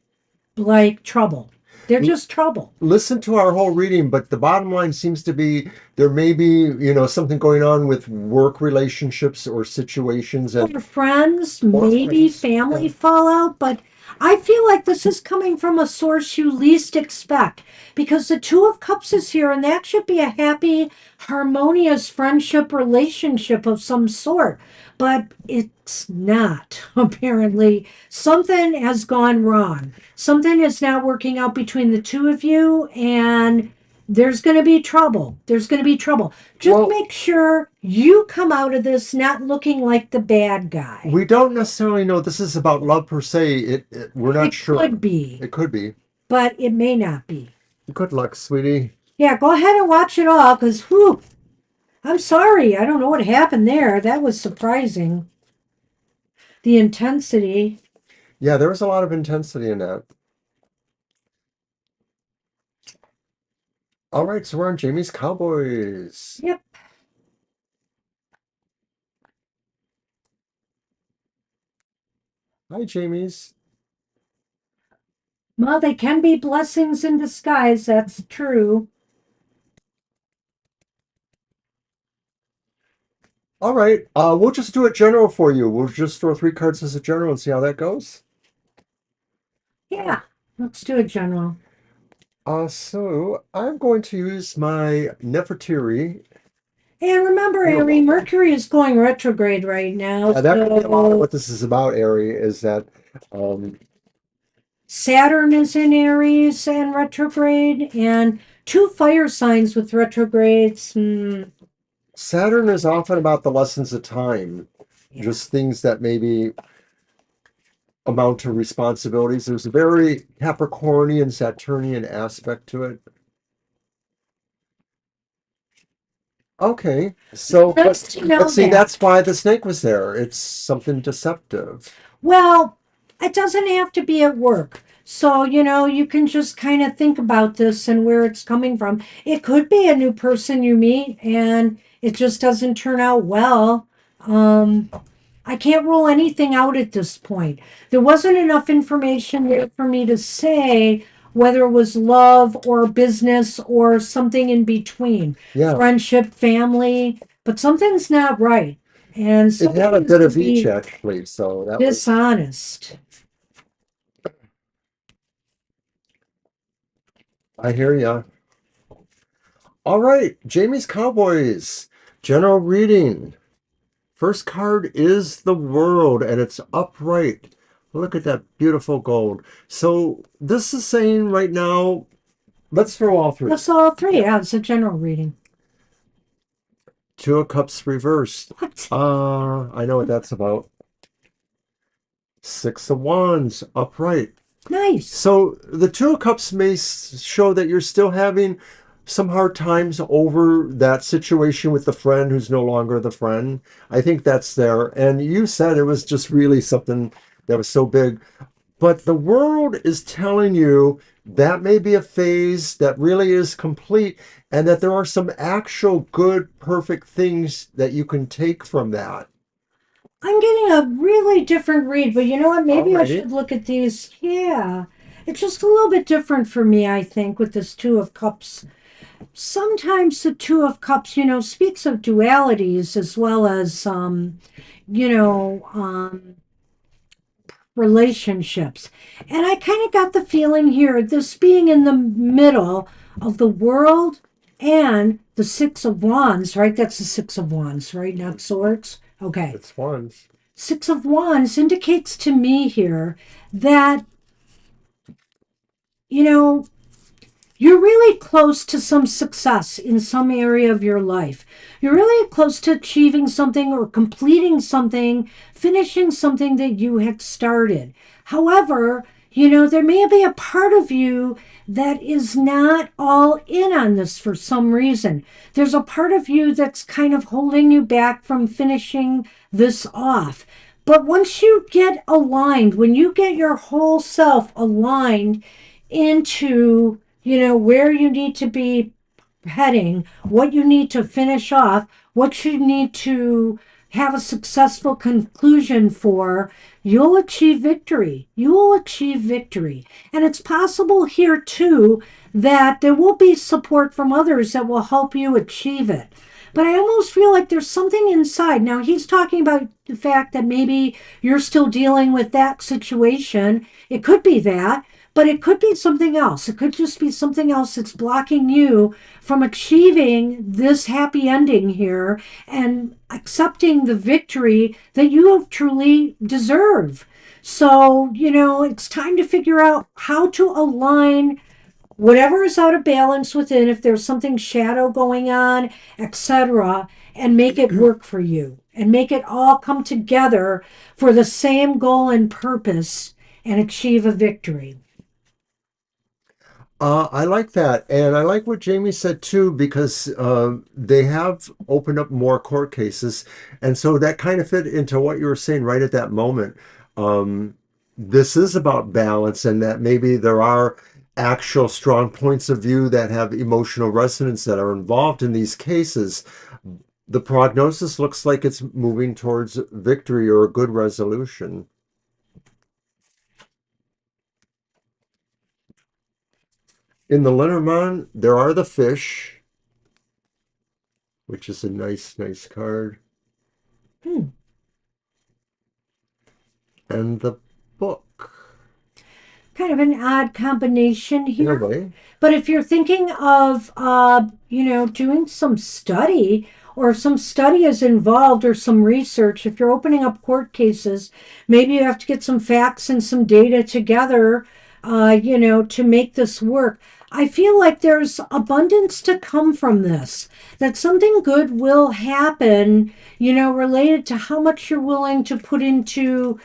like trouble. They're just trouble. Listen to our whole reading, but the bottom line seems to be there may be, something going on with work relationships or situations Or friends, or maybe friends. family Yeah. fallout, but I feel like this is coming from a source you least expect because the Two of Cups is here, and that should be a happy, harmonious friendship relationship of some sort. But it's not, apparently. Something has gone wrong. Something is not working out between the two of you, and there's going to be trouble. There's going to be trouble. Just Well, make sure you come out of this not looking like the bad guy. we don't necessarily know this is about love per se. We're not It could sure. be, It could be. but it may not be. Good luck, sweetie. Yeah, go ahead and watch it all because, whew, I'm sorry. I don't know what happened there. That was surprising. The intensity. Yeah, there was a lot of intensity in that. All right, so we're on Jamie's Cowboys. Yep. Hi, Jamie's. Well, they can be blessings in disguise. That's true. All right, we'll just do it general for you. We'll just throw 3 cards as a general and see how that goes. Yeah. Let's do it, General. So I'm going to use my Nefertiti. And remember, You're Ari, welcome. Mercury is going retrograde right now. Yeah, that could be a lot of So what this is about, Ari, is that um, Saturn is in Aries and retrograde, and two fire signs with retrogrades. Saturn is often about the lessons of time, Yeah. just things that maybe amount to responsibilities. There's a very Capricornian, Saturnian aspect to it. Okay, so, Nice to know but see, that. that's why the snake was there. It's something deceptive. Well, it doesn't have to be at work. So, you can just kind of think about this and where it's coming from. It could be a new person you meet and it just doesn't turn out well. Um, I can't rule anything out at this point. There wasn't enough information there for me to say whether it was love or business or something in between, Yeah, friendship, family, but something's not right. And it had a somebody's bit going of to each be actually, so that was. dishonest. I hear ya. All right, Jamie's Cowboys. General reading. First card is the World, and it's upright. Look at that beautiful gold. So this is saying right now, let's throw all 3. That's all three. Yeah. Yeah, it's a general reading. Two of Cups reversed. What? I know what that's about. Six of Wands upright. Nice. So the Two of Cups may show that you're still having some hard times over that situation with the friend who's no longer the friend. I think that's there. And you said it was just really something that was so big. But the world is telling you that may be a phase that really is complete and that there are some actual good, perfect things that you can take from that. I'm getting a really different read, but you know what? Maybe I Alrighty. should look at these. Yeah. It's just a little bit different for me, I think, with this Two of Cups. Sometimes the Two of Cups, speaks of dualities as well as, you know, um, relationships. And I kind of got the feeling here, this being in the middle of the world and the Six of Wands, right? That's the Six of Wands, right? Not swords. Okay. It's Wands. Six of Wands indicates to me here that, you know, you're really close to some success in some area of your life. You're really close to achieving something or completing something, finishing something that you had started. However, there may be a part of you that is not all in on this for some reason. There's a part of you that's kind of holding you back from finishing this off. But once you get aligned, when you get your whole self aligned into where you need to be heading, what you need to finish off, what you need to have a successful conclusion for, you'll achieve victory. You will achieve victory. And it's possible here too that there will be support from others that will help you achieve it. But I almost feel like there's something inside. Now, he's talking about the fact that maybe you're still dealing with that situation. It could be that, but it could be something else. It could just be something else that's blocking you from achieving this happy ending here and accepting the victory that you truly deserve. So, it's time to figure out how to align whatever is out of balance within, if there's something shadow going on, etc., and make it work for you and make it all come together for the same goal and purpose and achieve a victory. I like that. And I like what Jamie said too, because they have opened up more court cases. And so that kind of fit into what you were saying right at that moment. Um, this is about balance, and that maybe there are actual strong points of view that have emotional resonance that are involved in these cases. The prognosis looks like it's moving towards victory or a good resolution. In the Lenormand, there are the fish, which is a nice, nice card, Hmm. and the book. Kind of an odd combination In a here. way, But if you're thinking of, doing some study or some study is involved or some research, if you're opening up court cases, maybe you have to get some facts and some data together, to make this work. I feel like there's abundance to come from this, that something good will happen, related to how much you're willing to put into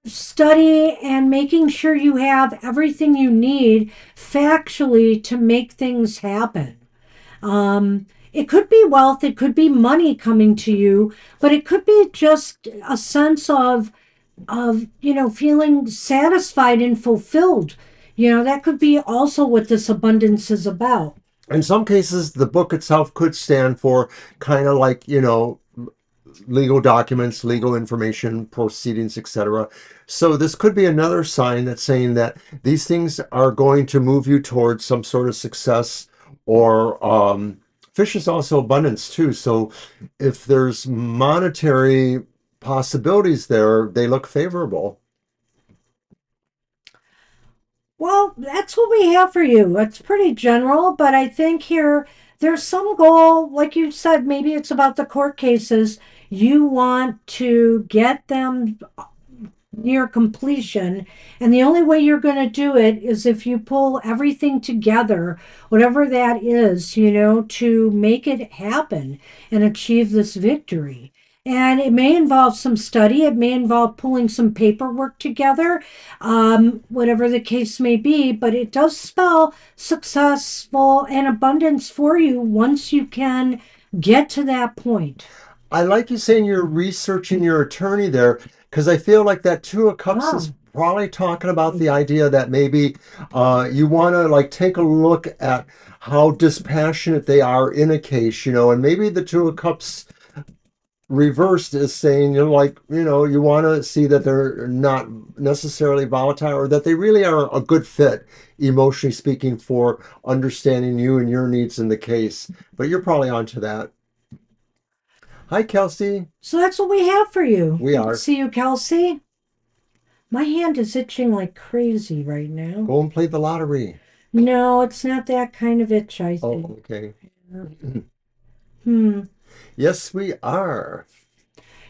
study and making sure you have everything you need factually to make things happen. It could be wealth, it could be money coming to you, but it could be just a sense of feeling satisfied and fulfilled. That could be also what this abundance is about. in some cases, the book itself could stand for kind of like, legal documents, legal information, proceedings, etc. So this could be another sign that's saying that these things are going to move you towards some sort of success or fish is also abundance too. So if there's monetary possibilities there, they look favorable. Well, that's what we have for you. It's pretty general, but I think here there's some goal, like you said, maybe it's about the court cases. You want to get them near completion. And the only way you're going to do it is if you pull everything together, whatever that is, to make it happen and achieve this victory. And it may involve some study, it may involve pulling some paperwork together, whatever the case may be, but it does spell successful and abundance for you once you can get to that point. I like you saying you're researching your attorney there because I feel like that Two of Cups Ah, is probably talking about the idea that maybe you want to like take a look at how dispassionate they are in a case, and maybe the Two of Cups reversed is saying you want to see that they're not necessarily volatile or that they really are a good fit emotionally speaking for understanding you and your needs in the case. But you're probably onto that. Hi, Kelsey. so that's what we have for you. We Good to are. see you, Kelsey. My hand is itching like crazy right now. Go and play the lottery. No, it's not that kind of itch, I Oh, think. okay. Hmm. Yes, we are.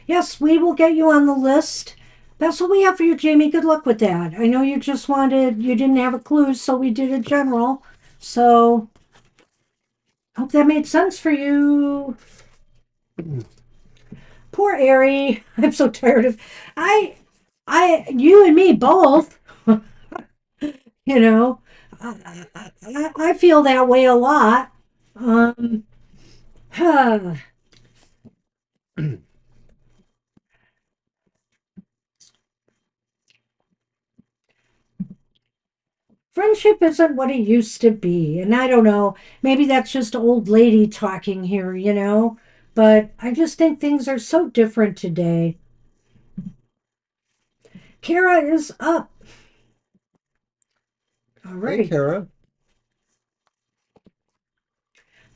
Yes, we will get you on the list. That's what we have for you, Jamie. Good luck with that. I know you didn't have a clue, so we did a general. So, hope that made sense for you. Poor Ari. I'm so tired of. I, you and me both. You know, I feel that way a lot. Um, friendship isn't what it used to be. And I don't know, maybe that's just old lady talking here. But I just think things are so different today. Kara is up. All Hey, right. Kara.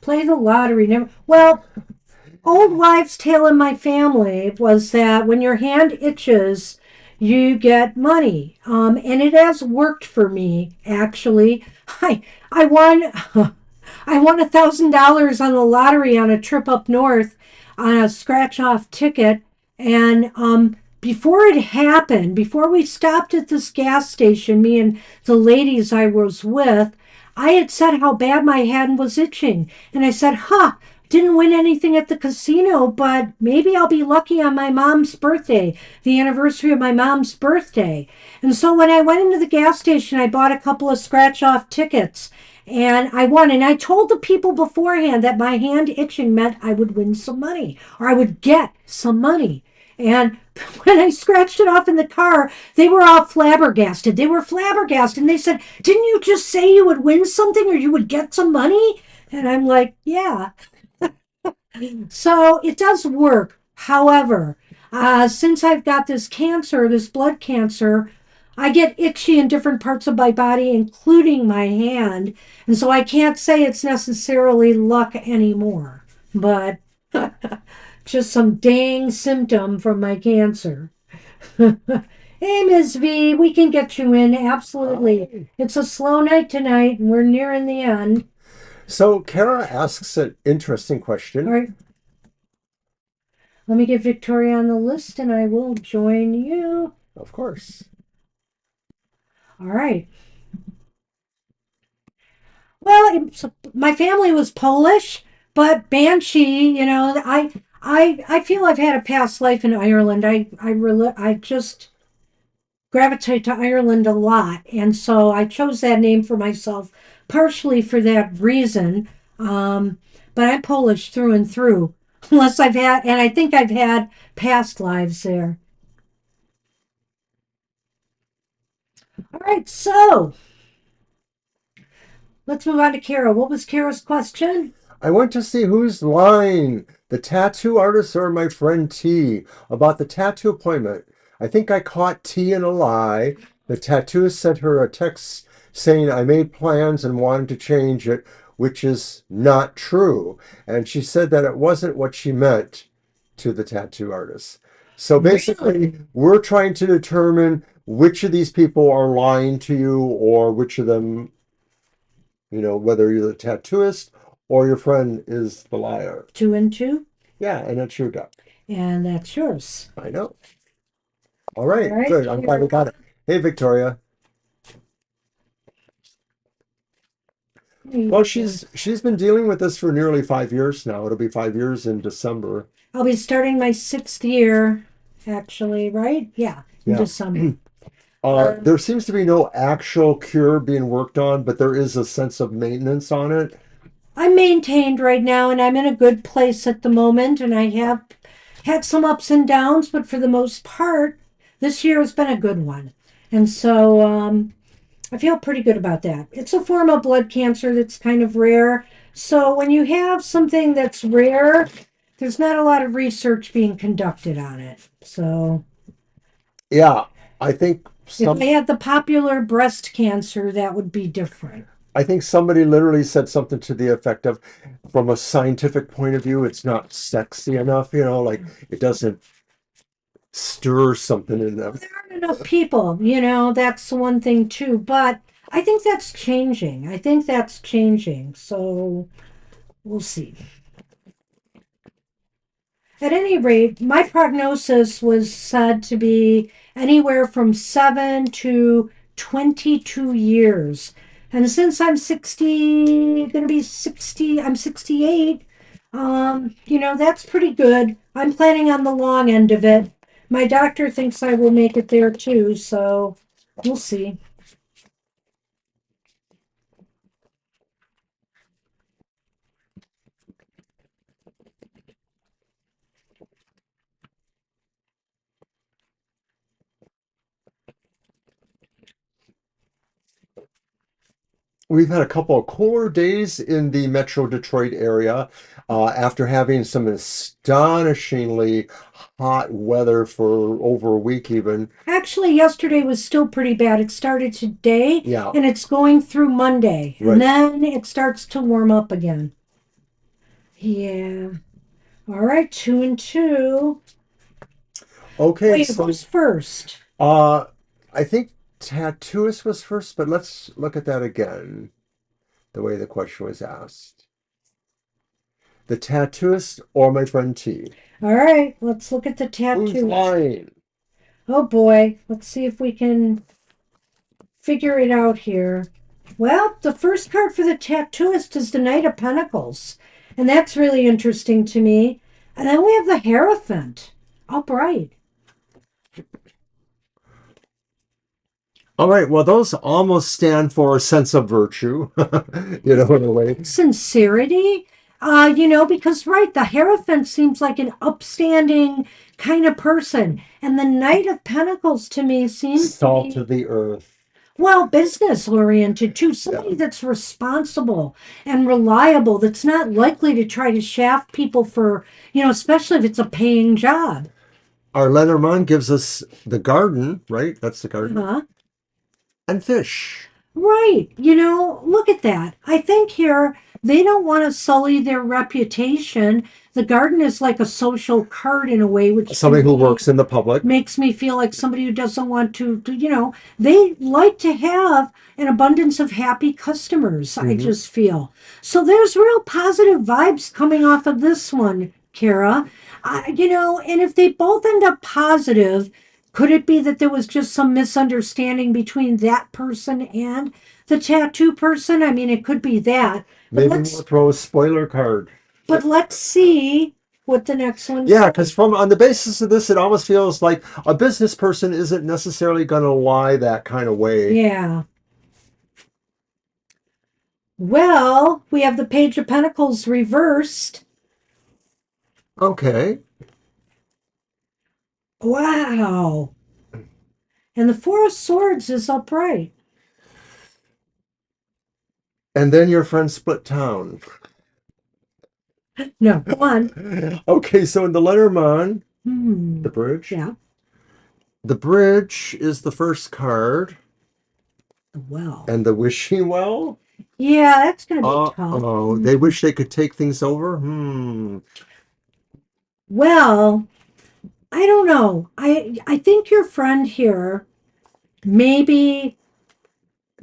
Play the lottery. Never. Well, old wives' tale in my family was that when your hand itches, you get money. And it has worked for me, actually. I won. I won $1,000 on the lottery on a trip up north on a scratch off ticket. And before it happened, before we stopped at this gas station, me and the ladies I was with, I had said how bad my hand was itching. And I said, didn't win anything at the casino, but maybe I'll be lucky on my mom's birthday, the anniversary of my mom's birthday. And so when I went into the gas station, I bought a couple of scratch off tickets and I won. And I told the people beforehand that my hand itching meant I would win some money or I would get some money. And when I scratched it off in the car, they were all flabbergasted. They were flabbergasted. And they said, "Didn't you just say you would win something or you would get some money?" And I'm like, "Yeah." So it does work. However, since I've got this cancer, this blood cancer, I get itchy in different parts of my body, including my hand. And so I can't say it's necessarily luck anymore, but just some dang symptom from my cancer. Hey, Ms. V, we can get you in. Absolutely. Hi. It's a slow night tonight, and we're nearing the end. So Kara asks an interesting All question. right, let me get Victoria on the list, and I will join you. Of course. All right. Well, my family was Polish, but Banshee, I feel I've had a past life in Ireland. I just gravitate to Ireland a lot, and so I chose that name for myself, partially for that reason. Um, but I'm Polish through and through, unless and I think I've had past lives there. All right, so let's move on to Kara. What was Kara's question? I went to see who's lying, the tattoo artist or my friend T, about the tattoo appointment. I think I caught T in a lie. The tattooist sent her a text saying I made plans and wanted to change it, which is not true. And she said that it wasn't what she meant to the tattoo artist. So Really? basically, we're trying to determine which of these people are lying to you or which of them, whether you're the tattooist or your friend is the liar. Two and two, Yeah, and that's your duck. and that's yours. I know. All All right, right, good. I'm glad we got Kira. it. Hey, Victoria. Well, Yeah. she's been dealing with this for nearly 5 years now. It'll be 5 years in December. I'll be starting my sixth year, actually, right? Yeah, in Yeah. December. There seems to be no actual cure being worked on, but there is a sense of maintenance on it. I'm maintained right now, and I'm in a good place at the moment, and I have had some ups and downs, but for the most part, this year has been a good one. And so I feel pretty good about that. It's a form of blood cancer that's kind of rare. So when you have something that's rare, there's not a lot of research being conducted on it. So Yeah, I think if I some had the popular breast cancer, that would be different. I think somebody literally said something to the effect of, from a scientific point of view, it's not sexy enough, like it doesn't stir something in them. There aren't enough people, you know, that's one thing too. But I think that's changing. I think that's changing. So we'll see. At any rate, my prognosis was said to be anywhere from 7 to 22 years. And since I'm 60, going to be 60, I'm 68, that's pretty good. I'm planning on the long end of it. My doctor thinks I will make it there too, so we'll see. We've had a couple of cooler days in the Metro Detroit area after having some astonishingly hot weather for over a week, even. Actually, yesterday was still pretty bad. It started today Yeah, and it's going through Monday, and right. then it starts to warm up again. Yeah. All right, two and two. Okay, Wait, so who's first? uh, I think Tattooist was first, but let's look at that again, the way the question was asked. The tattooist or my friend T? All right, let's look at the Who's tattoos. lying? Oh boy, let's see if we can figure it out here. Well, the first card for the tattooist is the Knight of Pentacles, and that's really interesting to me. And then we have the Hierophant. Oh, bright. All right, well, those almost stand for a sense of virtue, in a way. Sincerity. Because right, the Hierophant seems like an upstanding kind of person, and the Knight of Pentacles to me seems to Salt be, of the earth. well, business oriented too. Somebody Yeah. that's responsible and reliable, that's not likely to try to shaft people for, especially if it's a paying job. Our Lenormand gives us the garden, right? That's the garden. Uh-huh. And fish. Right. Look at that. I think here they don't want to sully their reputation. The garden is like a social card in a way, which to Somebody who me works in the public. makes me feel like somebody who doesn't want they like to have an abundance of happy customers, I Hmm. just feel. So there's real positive vibes coming off of this one, Kara. And if they both end up positive, could it be that there was just some misunderstanding between that person and the tattoo person? I mean, it could be that. But Maybe we'll let's throw a spoiler card. but let's see what the next one Yeah, says. because from on the basis of this, it almost feels like a business person isn't necessarily going to lie that kind of way. Yeah. Well, we have the Page of Pentacles reversed. Okay. Wow. And the Four of Swords is upright. And then your friend split town. No, go on. Okay, so in the Lenormand, Hmm. the bridge. Yeah. The bridge is the first card, Well. and the wishing well. Yeah, that's going to be tough. Oh, they Hmm. wish they could take things over. Hmm. Well, I don't know. I think your friend here maybe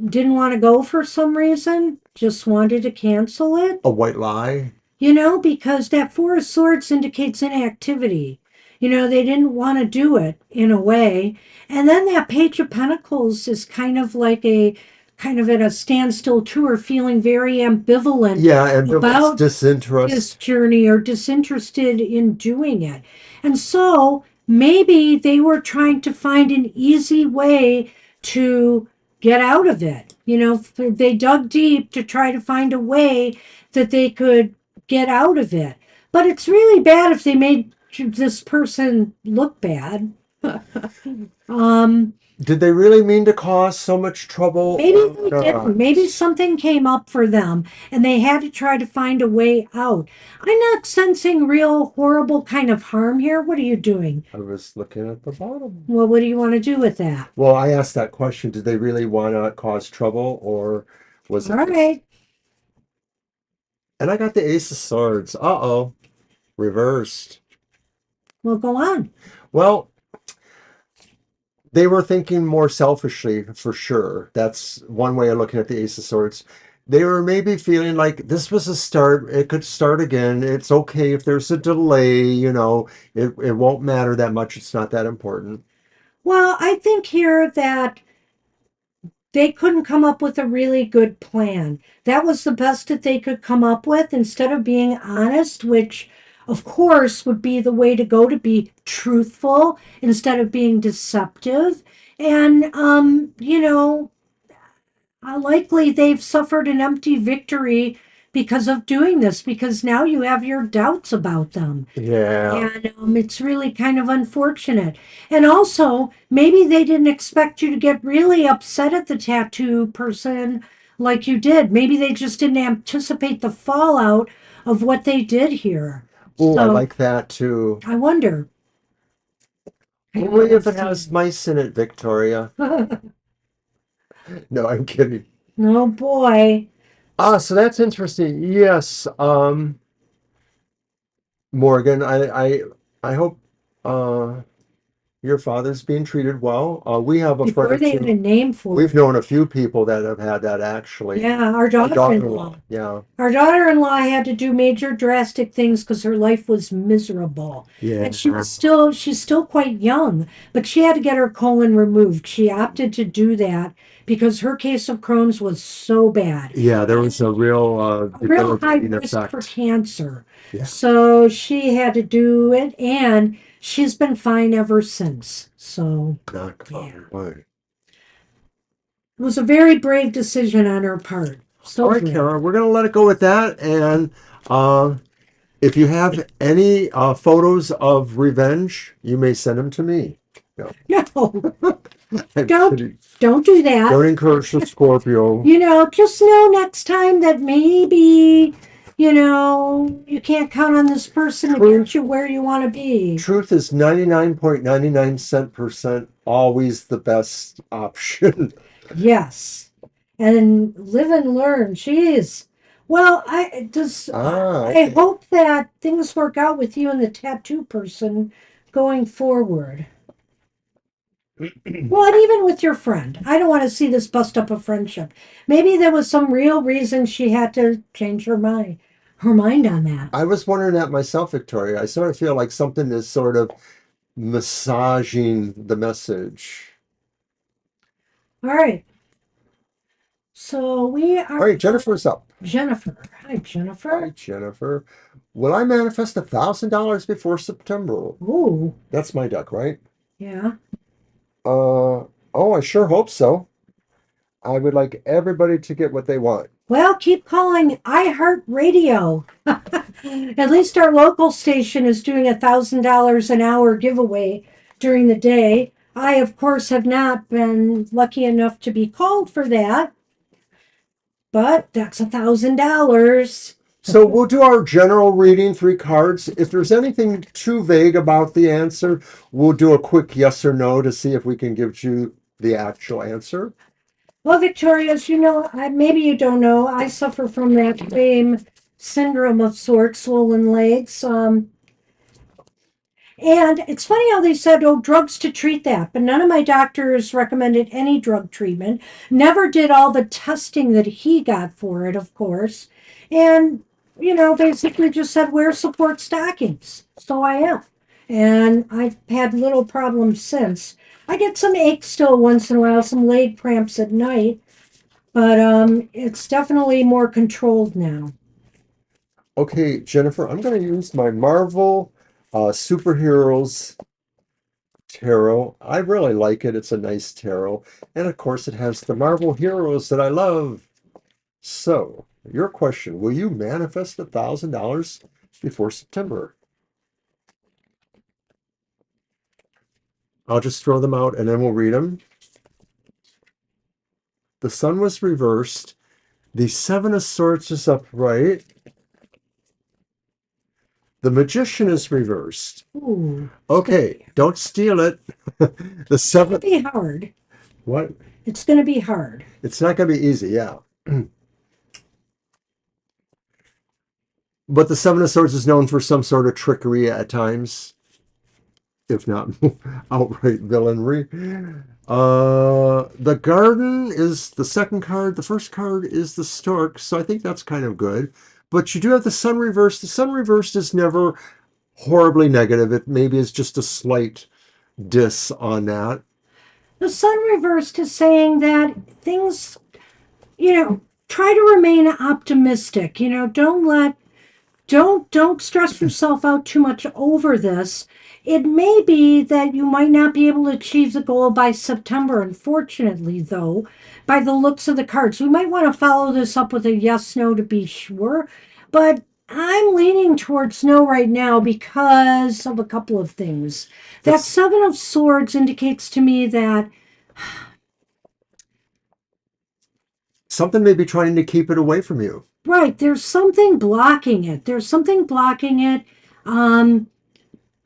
didn't want to go for some reason, just wanted to cancel it. A white lie. Because that Four of Swords indicates inactivity. They didn't want to do it in a way. And then that Page of Pentacles is kind of like a kind of at a standstill too, or feeling very ambivalent Yeah, ambivalence, about this disinterest. journey or disinterested in doing it. And so maybe they were trying to find an easy way to get out of it. They dug deep to try to find a way that they could get out of it. But it's really bad if they made this person look bad. um, Did they really mean to cause so much trouble Maybe or they didn't. Maybe not? something came up for them and they had to try to find a way out. I'm not sensing real horrible kind of harm here. What are you doing? I was looking at the bottom. Well, what do you want to do with that? Well, I asked that question. Did they really want to cause trouble or was All it just. right. And I got the Ace of Swords. Uh-oh. Reversed. Well, go on. Well, they were thinking more selfishly for sure. That's one way of looking at the Ace of Swords. They were maybe feeling like this was a start. It could start again. It's okay if there's a delay. It won't matter that much. It's not that important. Well, I think here that they couldn't come up with a really good plan. That was the best that they could come up with instead of being honest, which of course would be the way to go, to be truthful instead of being deceptive. And, likely they've suffered an empty victory because of doing this, because now you have your doubts about them. Yeah. And it's really kind of unfortunate. And also, maybe they didn't expect you to get really upset at the tattoo person like you did. Maybe they just didn't anticipate the fallout of what they did here. Oh, I So like that too. I wonder. I Only if it see. has mice in it, Victoria. No, I'm kidding. Oh boy. Ah, so that's interesting. Yes, Morgan, I hope uh your father's being treated well. We have a friend Before or they had a two. name for We've it. known a few people that have had that actually. Yeah, our My daughter-in-law. daughter-in-law. Yeah. Our daughter-in-law had to do major drastic things because her life was miserable. And Yeah. she's still quite young, but she had to get her colon removed. She opted to do that because her case of Crohn's was so bad. Yeah, there was And a real a real high debilitating risk for effect. cancer. Yeah. So she had to do it, and she's been fine ever since. So, Knock yeah. on wood. It was a very brave decision on her part. All So right, brave. Kara, we're gonna let it go with that. And uh, if you have any photos of revenge, you may send them to me. No, No, I'm don't kidding. don't do that. Don't encourage the Scorpio. Just know next time that maybe, you can't count on this person to get Truth, you where you want to be. truth is 99.99% always the best option. Yes. And live and learn. Jeez. Well, Ah, I okay. hope that things work out with you and the tattoo person going forward. Well, and even with your friend. I don't want to see this bust up a friendship. Maybe there was some real reason she had to change her mind on that. I was wondering that myself, Victoria. I sort of feel like something is sort of massaging the message. All right. So we All are right, Jennifer's up. Jennifer. Hi, Hi, Jennifer. Jennifer. Will I manifest $1,000 before September? Oh, That's my duck, right? yeah. Oh, I sure hope so. I would like everybody to get what they want. Well, keep calling iHeartRadio. At least our local station is doing $1,000 an hour giveaway during the day. I, of course, have not been lucky enough to be called for that, but that's $1,000. So we'll do our general reading, 3 cards. If there's anything too vague about the answer, we'll do a quick yes or no to see if we can give you the actual answer. Well, Victoria, as you know, maybe you don't know, I suffer from that same syndrome of sorts, swollen legs. And it's funny how they said, oh, drugs to treat that, but none of my doctors recommended any drug treatment. Never did all the testing that he got for it, of course. And, basically just said, wear support stockings. So I am. and I've had little problems since. I get some aches still once in a while, some leg cramps at night, but it's definitely more controlled now. Okay, Jennifer, I'm going to use my Marvel Superheroes tarot. I really like it. It's a nice tarot. And of course, it has the Marvel heroes that I love. So, your question, will you manifest $1,000 before September? I'll just throw them out and then we'll read them. The sun was reversed. The Seven of Swords is upright. The Magician is reversed. Ooh, Okay, don't steal it. The it's gonna seventh. be hard. What? It's gonna be hard. It's not going to be easy, yeah. But the Seven of Swords is known for some sort of trickery at times, if not outright villainry. The Garden is the second card. The first card is the Stork, so I think that's kind of good. But you do have the Sun reversed. The Sun reversed is never horribly negative. It maybe is just a slight diss on that. The sun reversed is saying that things, try to remain optimistic. Don't stress yourself out too much over this. It may be that you might not be able to achieve the goal by September. Unfortunately, though, by the looks of the cards, we might want to follow this up with a yes no to be sure. But I'm leaning towards no right now because of a couple of things. That That's Seven of Swords indicates to me that, something may be trying to keep it away from you. right, there's something blocking it. There's something blocking it. Um,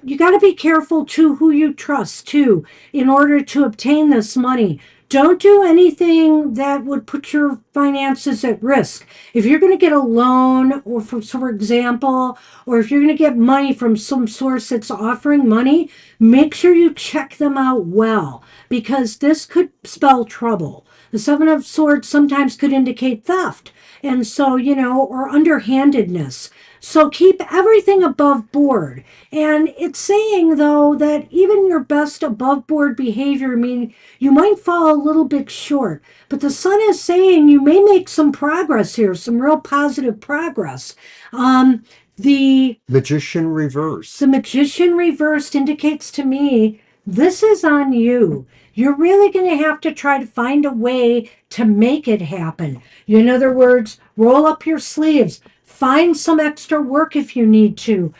you got to be careful too who you trust too in order to obtain this money. Don't do anything that would put your finances at risk. If you're going to get a loan, or for example, or if you're going to get money from some source that's offering money, make sure you check them out well because this could spell trouble. The Seven of Swords sometimes could indicate theft, and so, or underhandedness. So keep everything above board. And it's saying, though, that even your best above board behavior, I mean, you might fall a little bit short. But the sun is saying you may make some progress here, some real positive progress. Um, the Magician reverse. the magician reversed indicates to me this is on you. You're really going to have to try to find a way to make it happen. In other words, roll up your sleeves, find some extra work if you need to.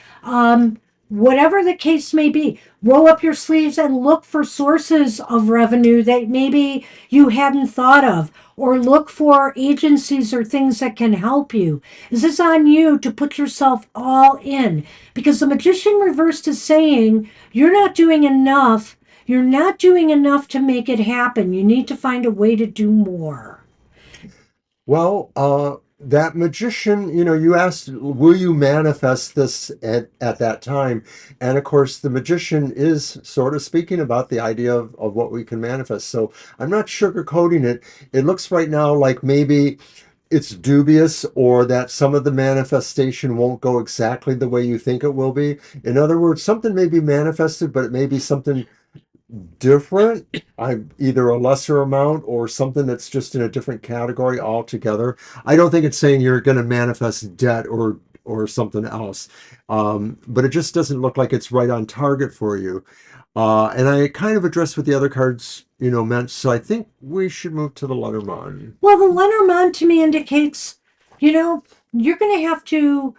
Whatever the case may be, roll up your sleeves and look for sources of revenue that maybe you hadn't thought of, or look for agencies or things that can help you. This is on you to put yourself all in because the magician reversed is saying you're not doing enough. You're not doing enough to make it happen. You need to find a way to do more. Well, that magician, you asked, will you manifest this at that time? And of course, the magician is sort of speaking about the idea of what we can manifest. So I'm not sugarcoating it. It looks right now like maybe it's dubious or that some of the manifestation won't go exactly the way you think it will be. In other words, something may be manifested, but it may be something different. Either a lesser amount or something that's just in a different category altogether. I don't think it's saying you're going to manifest debt or something else, but it just doesn't look like it's right on target for you. And I kind of addressed what the other cards meant, so I think we should move to the Lenormand. Well, the Lenormand to me indicates, you're going to have to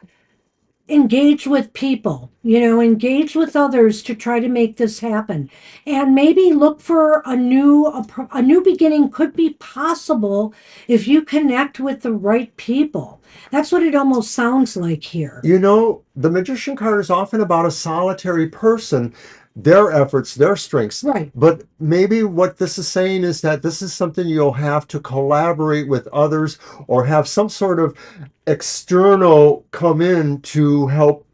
engage with people, engage with others to try to make this happen, and maybe look for a new beginning could be possible if you connect with the right people. That's what it almost sounds like here. The magician card is often about a solitary person, their efforts, their strengths. Right. But maybe what this is saying is that this is something you'll have to collaborate with others or have some sort of external come in to help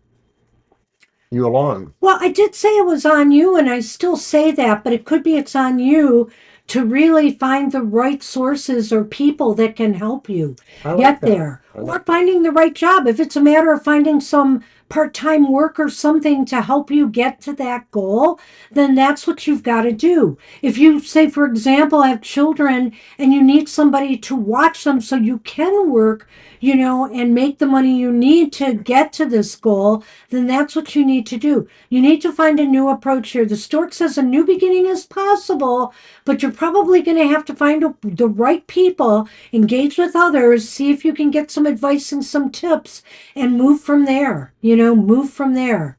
you along. Well, I did say it was on you, and I still say that, but it could be it's on you to really find the right sources or people that can help you I like get that. there. I or like. finding the right job. If it's a matter of finding some part-time work or something to help you get to that goal, then that's what you've got to do. If you say, for example, have children and you need somebody to watch them so you can work, and make the money you need to get to this goal, then that's what you need to do. You need to find a new approach here. The stork says a new beginning is possible, but you're probably going to have to find the right people, engage with others, see if you can get some advice and some tips, and move from there. Move from there.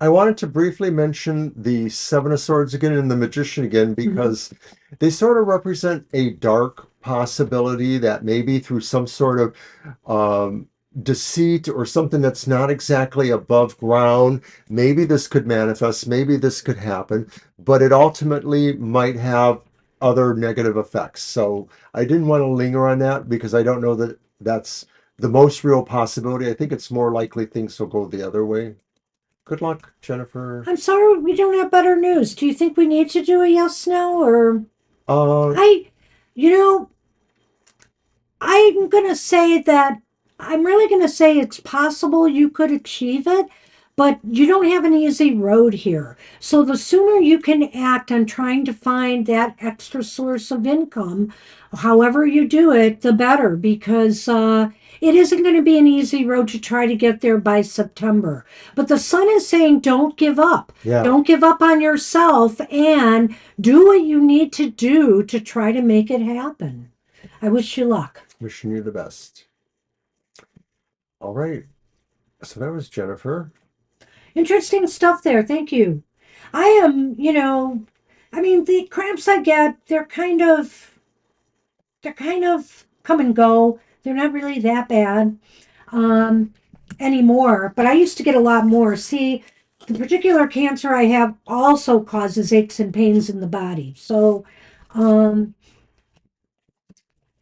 I wanted to briefly mention the Seven of Swords again and the Magician again Mhm. because they sort of represent a dark possibility that maybe through some sort of um, deceit or something that's not exactly above ground, maybe this could manifest, maybe this could happen, but it ultimately might have other negative effects. So I didn't want to linger on that because I don't know that that's the most real possibility. I think it's more likely things will go the other way. Good luck, Jennifer. I'm sorry we don't have better news. Do you think we need to do a yes now, or Uh, I, you know, I'm going to say that I'm really going to say it's possible you could achieve it, but you don't have an easy road here. So the sooner you can act on trying to find that extra source of income, however you do it, the better, because it isn't going to be an easy road to try to get there by September. But the sun is saying don't give up. yeah, Don't give up on yourself and do what you need to do to try to make it happen. I wish you luck. wishing you the best. All right. So that was Jennifer. Interesting stuff there. Thank you. I am, I mean, the cramps I get, they're kind of come and go. They're not really that bad um, anymore, but I used to get a lot more. See, the particular cancer I have also causes aches and pains in the body. So, um,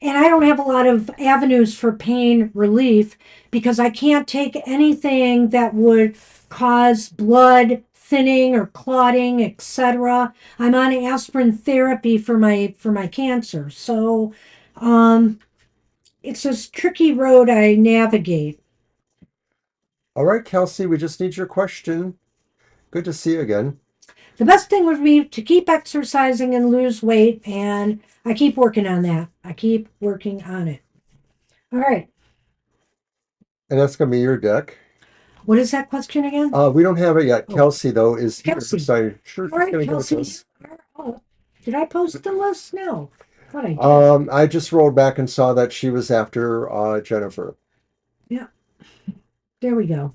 and I don't have a lot of avenues for pain relief because I can't take anything that would cause blood thinning or clotting, etc. I'm on aspirin therapy for my cancer. So it's a tricky road I navigate. All right, Kelsey, we just need your question. Good to see you again. The best thing would be to keep exercising and lose weight, and I keep working on that. I keep working on it. All right. And that's going to be your deck. What is that question again? We don't have it yet. Oh, Kelsey, though, is here. Kelsey. So I'm sure All she's right, going to give it to Kelsey. us. Oh, did I post the list? No. Thought I did. I just rolled back and saw that she was after Jennifer. Yeah, there we go.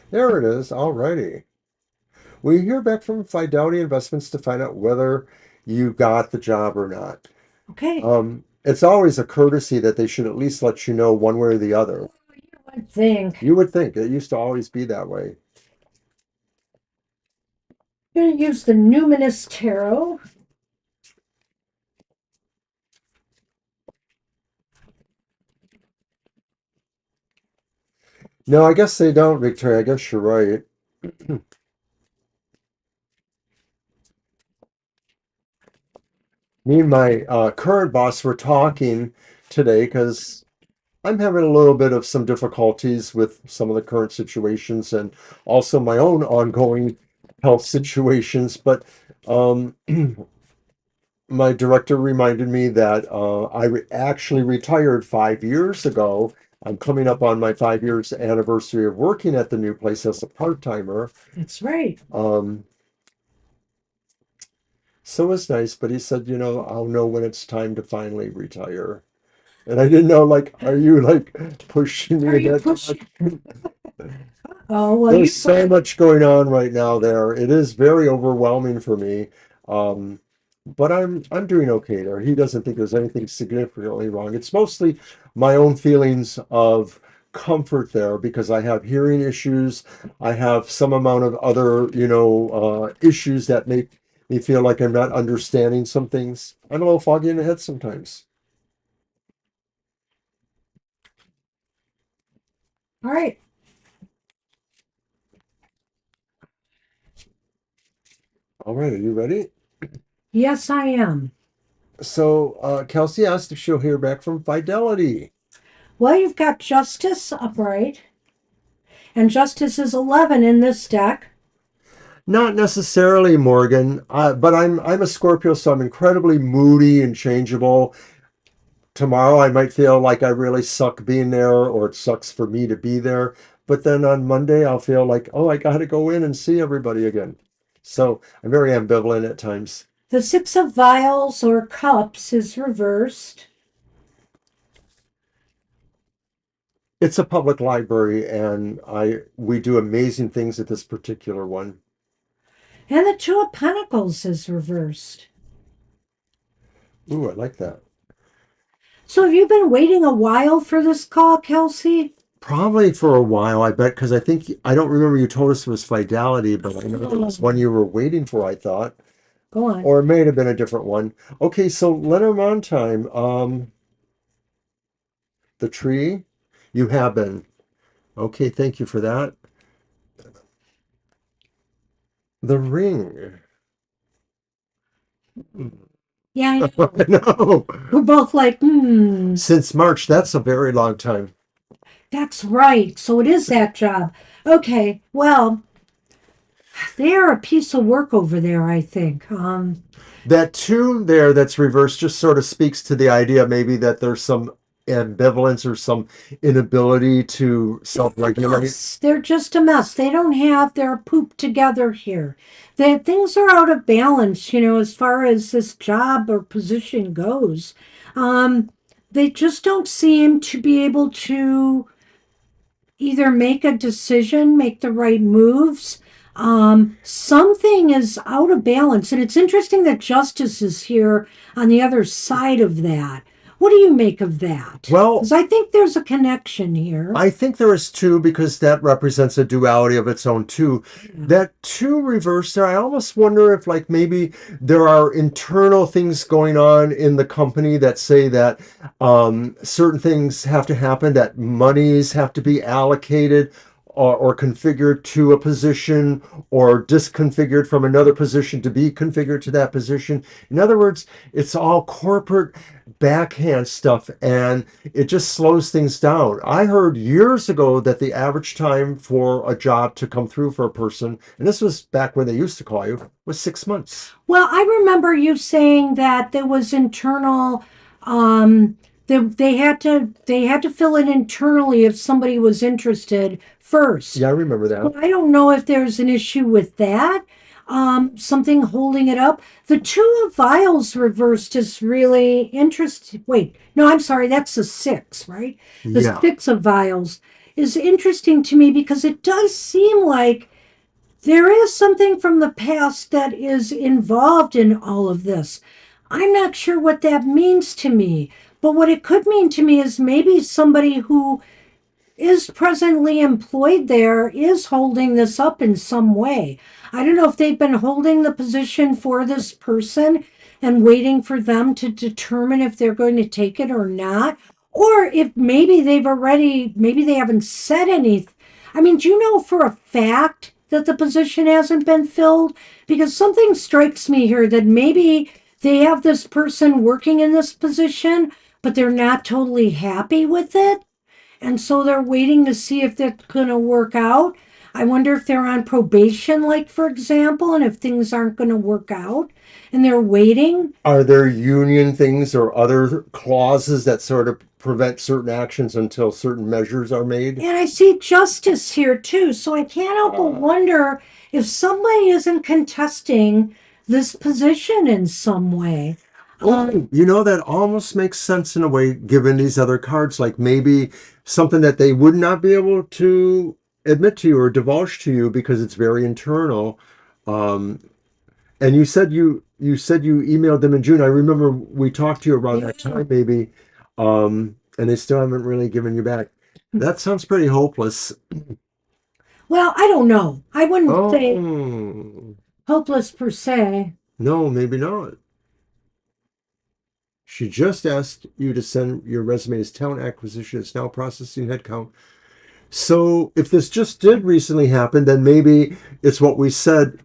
There it is. All righty. We hear back from Fidelity Investments to find out whether you got the job or not. Okay. It's always a courtesy that they should at least let you know one way or the other. One thing. You would think it used to always be that way. I'm going to use the Numinous Tarot. No, I guess they don't, Victoria. I guess you're right. Me and my current boss were talking today because I'm having a little bit of some difficulties with some of the current situations and also my own ongoing health situations. But um, my director reminded me that actually retired 5 years ago. I'm coming up on my 5 years anniversary of working at the new place as a part-timer. That's right. Um, so it's nice, but he said, I'll know when it's time to finally retire. And I didn't know, like, are you like pushing me Are in you that pushing? direction? Oh, well, There's so much going on right now there. It is very overwhelming for me. Um, but I'm doing okay there. He doesn't think there's anything significantly wrong. It's mostly my own feelings of comfort there because I have hearing issues. I have some amount of other, issues that make me feel like I'm not understanding some things. I'm a little foggy in the head sometimes. all right. All right, are you ready? Yes, I am. So Kelsey asked if she'll hear back from Fidelity. Well, you've got Justice upright, and Justice is 11 in this deck. Not necessarily, Morgan, but I'm a Scorpio, so I'm incredibly moody and changeable. Tomorrow I might feel like I really suck being there, or it sucks for me to be there. But then on Monday I'll feel like, oh, I got to go in and see everybody again. So I'm very ambivalent at times. The Six of Vials or Cups is reversed. It's a public library, and I we do amazing things at this particular one. And the Two of Pentacles is reversed. Ooh, I like that. So have you been waiting a while for this call, Kelsey? Probably for a while, I bet, because I don't remember you told us it was Fidelity, but I know it was one you were waiting for, I thought. Go on. Or it may have been a different one. Okay, so Lenormand time. The tree, you have been. Okay, thank you for that. The ring. Yeah, I know. I know. We're both like, hmm, Since March, that's a very long time. that's right. So it is that job. Okay, well, they're a piece of work over there, I think. That two there that's reversed just sort of speaks to the idea maybe that there's some ambivalence or some inability to self-regulate. Yes, they're just a mess. They don't have their poop together here. Things are out of balance, as far as this job or position goes. Um, they just don't seem to be able to either make a decision, make the right moves. Something is out of balance. And it's interesting that justice is here on the other side of that. What do you make of that? Well, Because I think there's a connection here. I think there is two because that represents a duality of its own too. That two reverse there, I almost wonder if like maybe there are internal things going on in the company that say that certain things have to happen, that monies have to be allocated or configured to a position or disconfigured from another position to be configured to that position. In other words, it's all corporate backhand stuff and it just slows things down. I heard years ago that the average time for a job to come through for a person, and this was back when they used to call you, was 6 months. Well, I remember you saying that there was internal they had to fill it internally if somebody was interested first. Yeah, I remember that. Well, I don't know if there's an issue with that. Something holding it up. The Two of Vials reversed is really interesting. Wait, no, I'm sorry, that's the six, right? The Yeah. Six of Vials is interesting to me because it does seem like there is something from the past that is involved in all of this. I'm not sure what that means to me, but what it could mean to me is maybe somebody who is presently employed there is holding this up in some way. I don't know if they've been holding the position for this person and waiting for them to determine if they're going to take it or not, or if maybe they haven't said anything. I mean, do you know for a fact that the position hasn't been filled? Because something strikes me here that maybe they have this person working in this position, but they're not totally happy with it. And so they're waiting to see if that's going to work out. I wonder if they're on probation, like for example, and if things aren't going to work out and they're waiting. Are there union things or other clauses that sort of prevent certain actions until certain measures are made? And I see justice here too. So I can't help but wonder if somebody isn't contesting this position in some way. Oh, that almost makes sense in a way, given these other cards, like maybe something that they would not be able to admit to you or divulge to you because it's very internal. Um, and you said you emailed them in June. I remember we talked to you around that time, maybe, and they still haven't really given you back. That sounds pretty hopeless. Well, I don't know. I wouldn't say Oh, hopeless per se. no, maybe not. She just asked you to send your resume as talent acquisition. It's now processing headcount. So if this just did recently happen, then maybe it's what we said.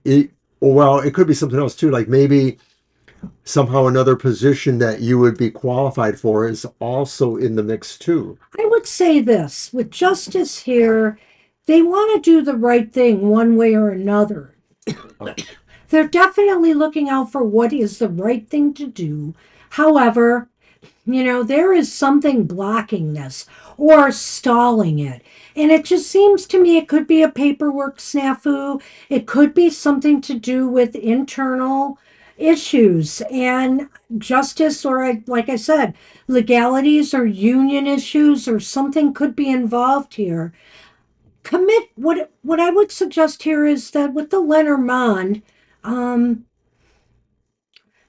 Well, it could be something else too. Like maybe somehow another position that you would be qualified for is also in the mix too. I would say this with justice here, they want to do the right thing one way or another. They're definitely looking out for what is the right thing to do. However, there is something blocking this or stalling it. And it just seems to me it could be a paperwork snafu. It could be something to do with internal issues and justice, or like I said, legalities or union issues, or something could be involved here. Commit what I would suggest here is that with the Lenormand, um,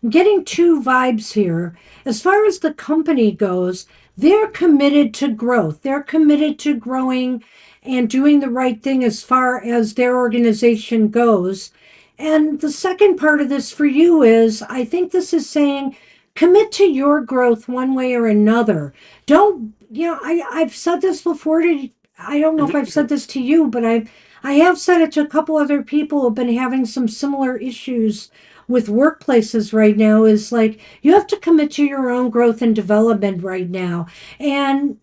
getting two vibes here. As far as the company goes, they're committed to growth. They're committed to growing and doing the right thing as far as their organization goes. And the second part of this for you is I think this is saying commit to your growth one way or another. Don't, I've said this before to, I don't know if I've said this to you, but I have said it to a couple other people who have been having some similar issues with workplaces right now is like you have to commit to your own growth and development right now. And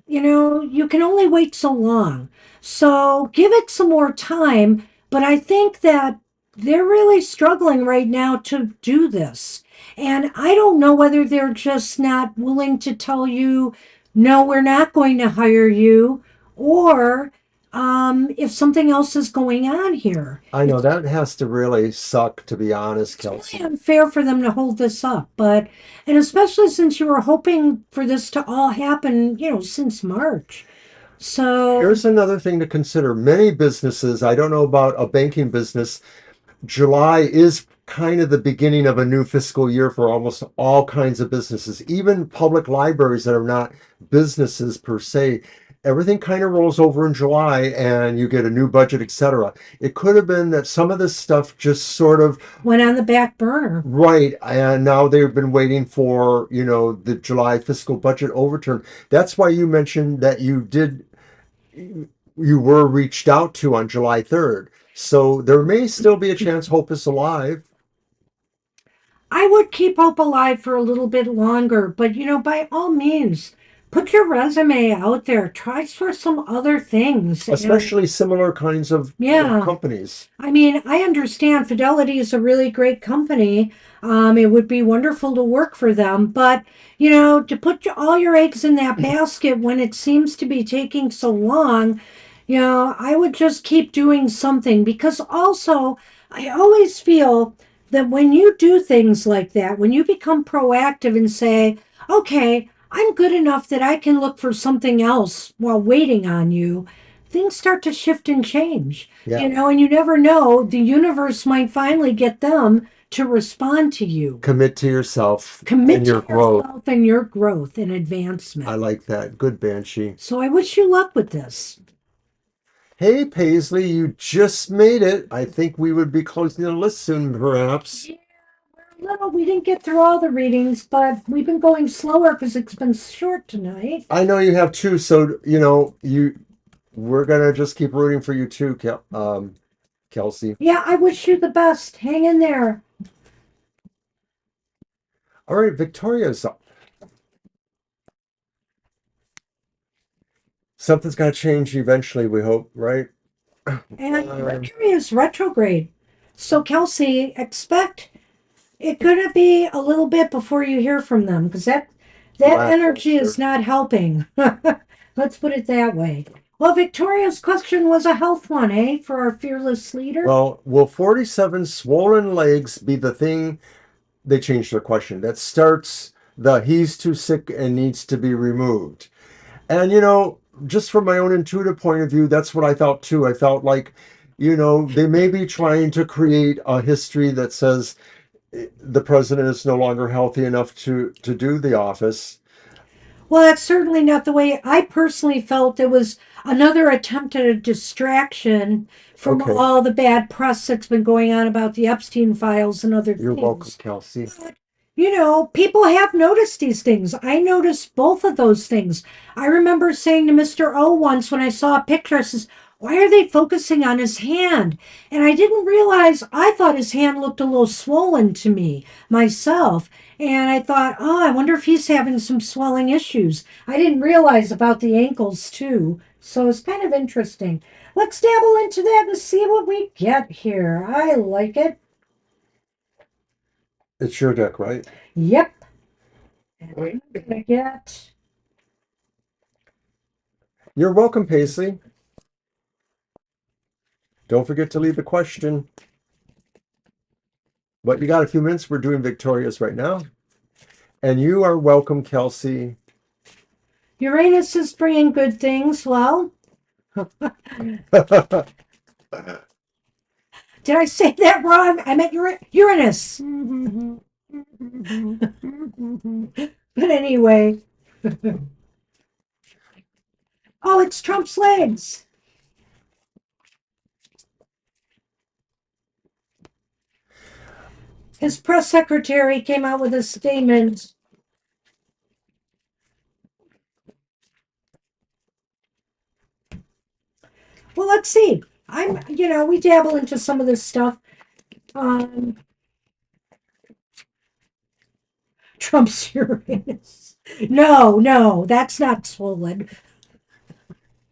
you can only wait so long. So give it some more time. But I think that they're really struggling right now to do this. And I don't know whether they're just not willing to tell you, no, we're not going to hire you, or if something else is going on here. I know that has to really suck, to be honest, It's really Kelsey. unfair for them to hold this up, and especially since you were hoping for this to all happen, since March. So, Here's another thing to consider. Many businesses, I don't know about a banking business, July is kind of the beginning of a new fiscal year for almost all kinds of businesses, even public libraries that are not businesses per se. Everything kind of rolls over in July and you get a new budget, etc. It could have been that some of this stuff just sort of went on the back burner. right, and now they've been waiting for, the July fiscal budget overturn. That's why you mentioned that you were reached out to on July 3rd. So there may still be a chance hope is alive. I would keep hope alive for a little bit longer, but by all means, put your resume out there. Try for some other things. And Especially similar kinds of yeah, companies. I mean, I understand Fidelity is a really great company. It would be wonderful to work for them, but to put all your eggs in that basket when it seems to be taking so long, I would just keep doing something because also I always feel that when you do things like that, when you become proactive and say, okay, I'm good enough that I can look for something else while waiting on you, things start to shift and change, Yeah. and you never know, the universe might finally get them to respond to you. Commit to yourself Commit and to your growth. yourself and your growth and I advancement. like that. Good, Banshee. So I wish you luck with this. Hey, Paisley, you just made it. I think we would be closing the list soon, perhaps. Yeah, we didn't get through all the readings, but we've been going slower because it's been short tonight. I know you have two, so we're gonna just keep rooting for you too, Kelsey. Yeah, I wish you the best. Hang in there. All right, Victoria's up. Something's got to change eventually, we hope, right? And Um, Mercury is retrograde. So, Kelsey, expect it gonna be a little bit before you hear from them because that energy is lackluster. not helping. Let's put it that way. Well, Victoria's question was a health one, eh, for our fearless leader? Well, will 47 swollen legs be the thing? They changed their question. That starts the he's too sick and needs to be removed. And, just from my own intuitive point of view, that's what I felt too. I felt like, they may be trying to create a history that says the president is no longer healthy enough to do the office. Well, that's certainly not the way I personally felt. It was another attempt at a distraction from Okay, all the bad press that's been going on about the Epstein files and other you're welcome, things. Kelsey. But, people have noticed these things. I noticed both of those things. I remember saying to Mr. O once when I saw a picture, I says, Why are they focusing on his hand? And I didn't realize, I thought his hand looked a little swollen to me, myself. And I thought, oh, I wonder if he's having some swelling issues. I didn't realize about the ankles too. So it's kind of interesting. Let's dabble into that and see what we get here. I like it. It's your deck, right? Yep. And I'm gonna get. You're welcome, Paisley. Don't forget to leave a question. But you got a few minutes. We're doing Victoria's right now. And you are welcome, Kelsey. Uranus is bringing good things. Well, did I say that wrong? I meant Uranus. But anyway, oh, it's Trump's legs. His press secretary came out with a statement. Well, let's see. We dabble into some of this stuff. Um, Trump's Uranus. No, no, that's not swollen.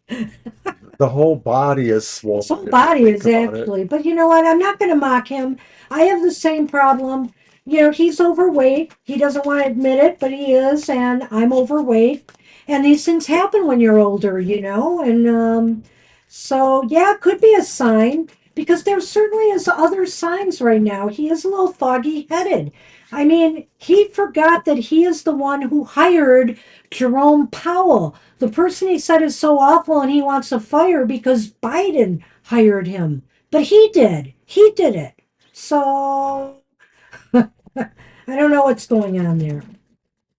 The whole body is swollen. His whole If you body think is about it. actually, but you know what? I'm not going to mock him. I have the same problem. He's overweight. He doesn't want to admit it, but he is, and I'm overweight. And these things happen when you're older, and so yeah, it could be a sign because there certainly is other signs right now. He is a little foggy headed. I mean, he forgot that he is the one who hired Jerome Powell, the person he said is so awful and he wants to fire because Biden hired him. But he did. He did it. So I don't know what's going on there.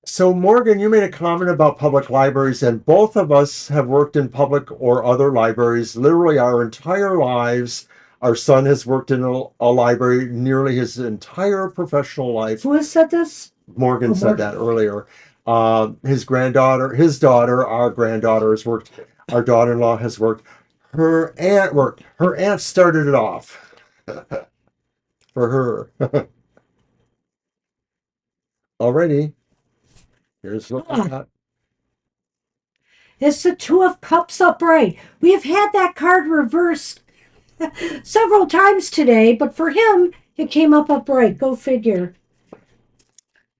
So, Morgan, you made a comment about public libraries, and both of us have worked in public or other libraries literally our entire lives. Our son has worked in a library nearly his entire professional life. Who has said this? Morgan Oh, said Morgan. that earlier. His granddaughter, his daughter, our granddaughter has worked. Our daughter-in-law has worked. Her aunt worked. Her aunt started it off for her. Already, here's what we Ah, got. it's the Two of Cups upright. We have had that card reversed several times today, but for him, it came up upright. Go figure.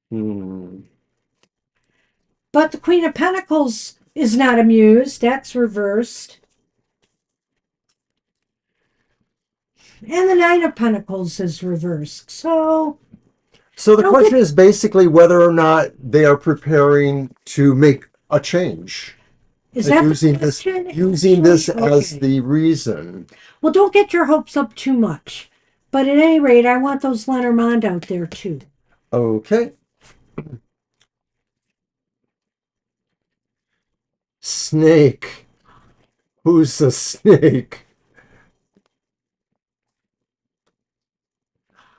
Hmm. But the Queen of Pentacles is not amused. That's reversed. And the Nine of Pentacles is reversed. So the Don't question get. is basically whether or not they are preparing to make a change, Is and that the using question? this as Okay. the reason. Well, don't get your hopes up too much. But at any rate, I want those Lenormand out there too. Okay. Snake. Who's the snake?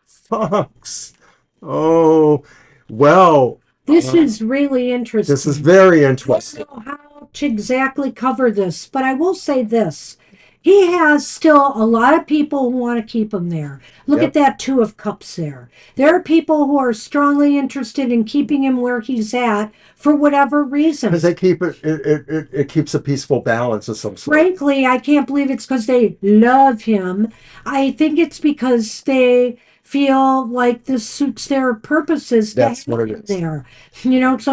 Fox. Oh, well, This is really this is interesting. very I don't interesting. know how to exactly cover this, but I will say this. He has still a lot of people who want to keep him there. Look at Yep. that Two of Cups there. There are people who are strongly interested in keeping him where he's at for whatever Because reasons. they keep it keeps a peaceful balance of some sort. Frankly, I can't believe it's because they love him. I think it's because they feel like this suits their purposes to That's have what it him is. there. It's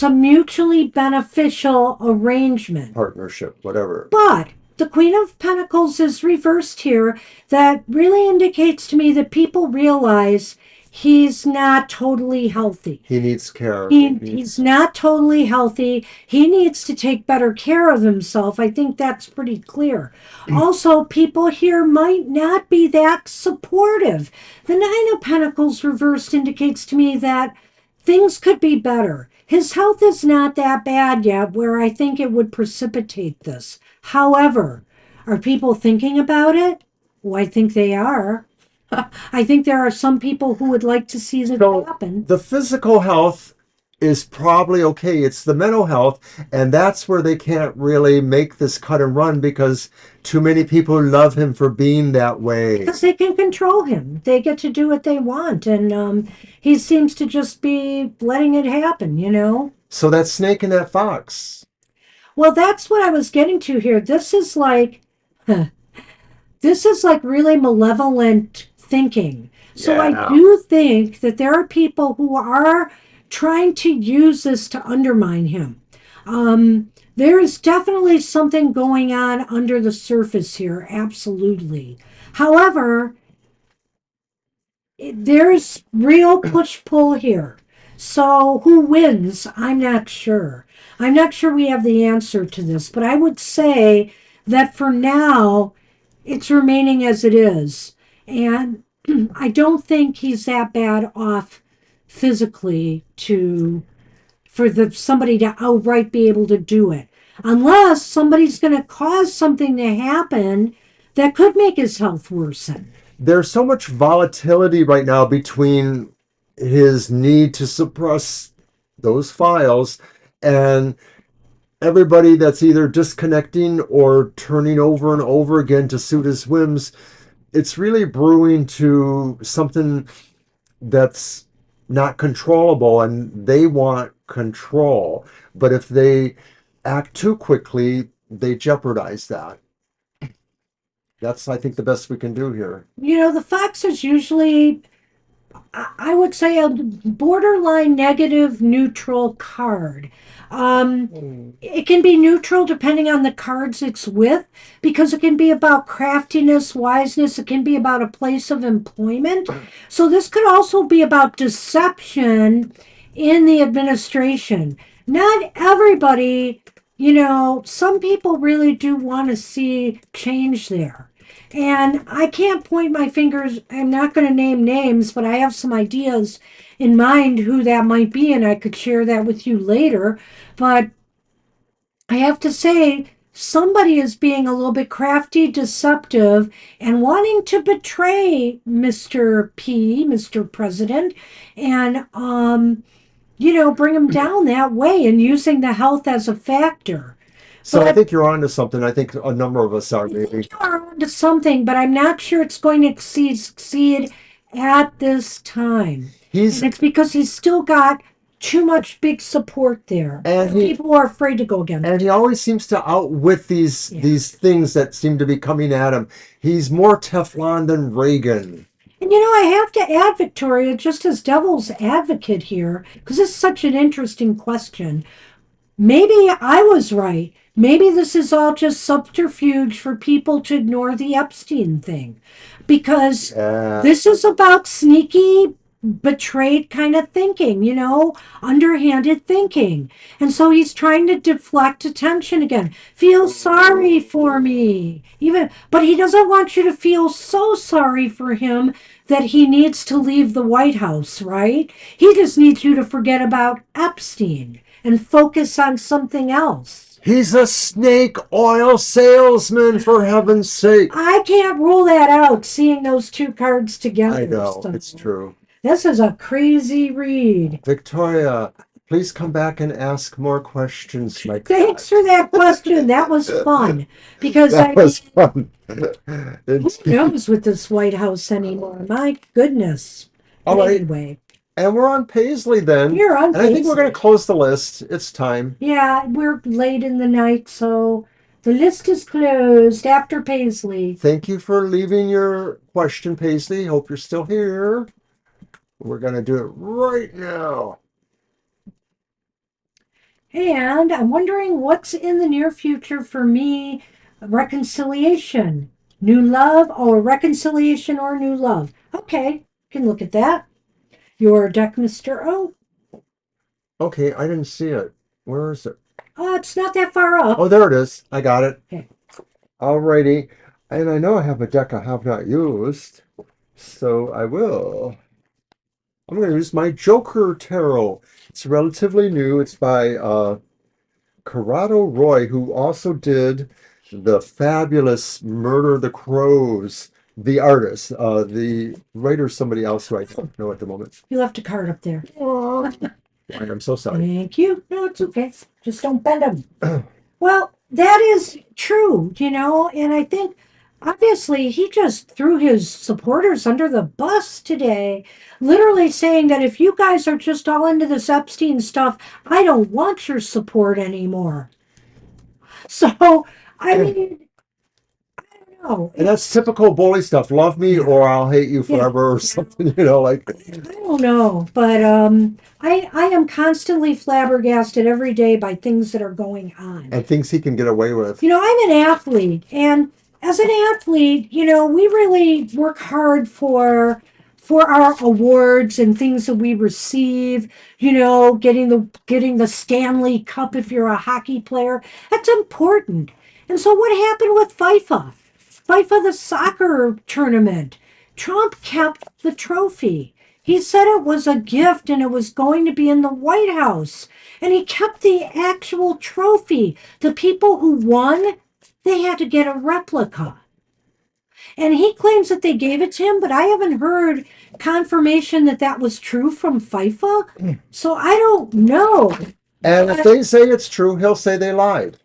a mutually beneficial arrangement. Partnership, whatever. But the Queen of Pentacles is reversed here. That really indicates to me that people realize he's not totally healthy. He needs care. He He's needs not totally healthy. He needs to take better care of himself. I think that's pretty clear. Also, people here might not be that supportive. The Nine of Pentacles reversed indicates to me that things could be better. His health is not that bad yet, where I think it would precipitate this. However, are people thinking about it? Well, I think they are. I think there are some people who would like to see it so happen. the physical health. is probably okay. It's the mental health, and that's where they can't really make this cut and run because too many people love him for being that way. Because they can control him. They get to do what they want. And he seems to just be letting it happen, you know? So that snake and that fox. Well, that's what I was getting to here. This is like really malevolent thinking. So I Yeah. do think that there are people who are trying to use this to undermine him. There is definitely something going on under the surface here, absolutely. However, there's real push pull here. So who wins? I'm not sure. I'm not sure we have the answer to this, but I would say that for now, it's remaining as it is. And I don't think he's that bad off physically to for the somebody to outright be able to do it. Unless somebody's going to cause something to happen that could make his health worsen. There's so much volatility right now between his need to suppress those files and everybody that's either disconnecting or turning over and over again to suit his whims. It's really brewing to something that's not controllable, and they want control. But if they act too quickly, they jeopardize that. That's, I think, the best we can do here. You know, the fox is usually, I would say, a borderline negative neutral card. It can be neutral depending on the cards it's with, because it can be about craftiness, wiseness, it can be about a place of employment. So this could also be about deception in the administration. Not everybody, you know, some people really do want to see change there. And I can't point my fingers. I'm not going to name names, but I have some ideas in mind who that might be, and I could share that with you later. But I have to say, somebody is being a little bit crafty, deceptive, and wanting to betray Mr. P, Mr. President, and you know, bring him down that way and using the health as a factor. So I But think you're onto something. I think a number of us are, I maybe. think you are onto something, but I'm not sure it's going to succeed at this time. And He's it's because he's still got too much big support there. and he People are afraid to go against and he him. always seems to outwit Yeah. these things that seem to be coming at him. He's more Teflon than Reagan. And you know, I have to add, Victoria, just as devil's advocate here, because this is such an interesting question. Maybe I was right. Maybe this is all just subterfuge for people to ignore the Epstein thing. Because Yeah. this is about sneaky, betrayed kind of thinking, you know, underhanded thinking. And so he's trying to deflect attention again. Feel sorry for me. Even but he doesn't want you to feel so sorry for him that he needs to leave the White House, right? He just needs you to forget about Epstein and focus on something else. He's a snake oil salesman, for heaven's sake. I can't rule that out seeing those two cards I together. know, So it's true. this is a crazy read. Victoria, please come back and ask more questions like Thanks that. for that question. That was fun because That I mean, was fun. who knows with this White House anymore? My goodness. All But right, anyway, and we're on Paisley then. you're on And I think we're going Paisley. to close the list. It's time. Yeah, we're late in the night, so the list is closed after Paisley. Thank you for leaving your question, Paisley. Hope you're still here. We're going to do it right now. And I'm wondering what's in the near future for me. Reconciliation, new love, or reconciliation or new love. Okay, can look at that. Your deck, Mr. O. Okay, I didn't see it. Where is it? Oh, it's not that far Oh, up. there it is. I got it. Okay. Alrighty. And I know I have a deck I have not used, so I will. I'm going to use my Joker Tarot. It's relatively new. It's by Corrado Roy, who also did the fabulous Murder the Crows, the artist. The writer, somebody else who I don't know at the moment. You left a card up there. Aw. I'm so sorry. Thank you. No, it's okay. Just don't bend them. Well, that is true, and I think obviously he just threw his supporters under the bus today, literally saying that if you guys are just all into this Epstein stuff, I don't want your support anymore. So, I And mean, no, that's it's, typical bully stuff. Love me yeah, or I'll hate you yeah. forever or something, you know, like. I don't know, but I am constantly flabbergasted every day by things that are going on. And things he can get away with. I'm an athlete, and as an athlete, we really work hard for our awards and things that we receive. Getting the Stanley Cup if you're a hockey player, that's important. And so, what happened with FIFA? FIFA, the soccer tournament. Trump kept the trophy. He said it was a gift and it was going to be in the White House. And he kept the actual trophy. The people who won, they had to get a replica. And he claims that they gave it to him, but I haven't heard confirmation that that was true from FIFA. So I don't know. And if But, they say it's true, he'll say they lied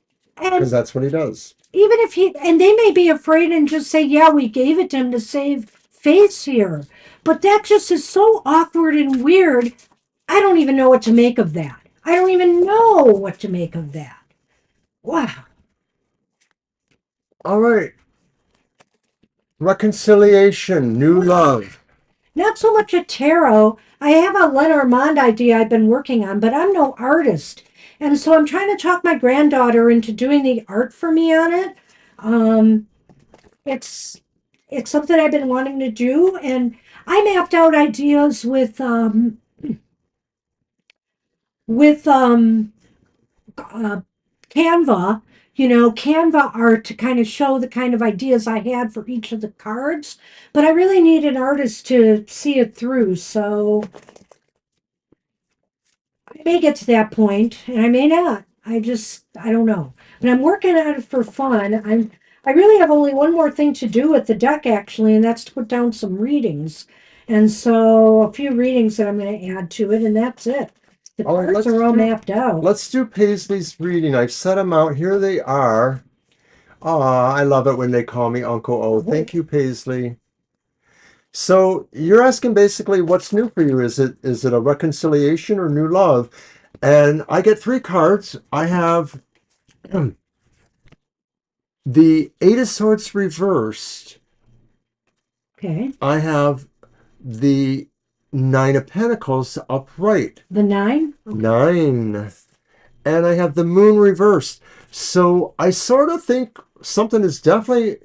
because and that's what he does. even if and they may be afraid and just say, yeah, we gave it to him to save face here. But that just is so awkward and weird. I don't even know what to make of that. I don't even know what to make of that. Wow. All right. Reconciliation, new love. Not so much a tarot. I have a Lenormand idea I've been working on, but I'm no artist. And so I'm trying to talk my granddaughter into doing the art for me on it. Um, it's it's something I've been wanting to do, and I mapped out ideas with uh, Canva, Canva art to kind of show the kind of ideas I had for each of the cards. But I really need an artist to see it through. So I may get to that point and I may not. I don't know. But I'm working on it for fun. I really have only one more thing to do with the deck actually, and that's to put down some readings. And so a few readings that I'm going to add to it, and that's it. The All right, cards are all mapped out. let's do Paisley's reading. I've set them out. Here they are. Ah, I love it when they call me Uncle O. Oh, Thank you, Paisley. So you're asking basically what's new for you? Is it a reconciliation or new love? And I get three cards. I have the Eight of Swords reversed. okay. I have the Nine of Pentacles upright. The nine? Okay. Nine. And I have the Moon reversed. So I sort of think something is definitely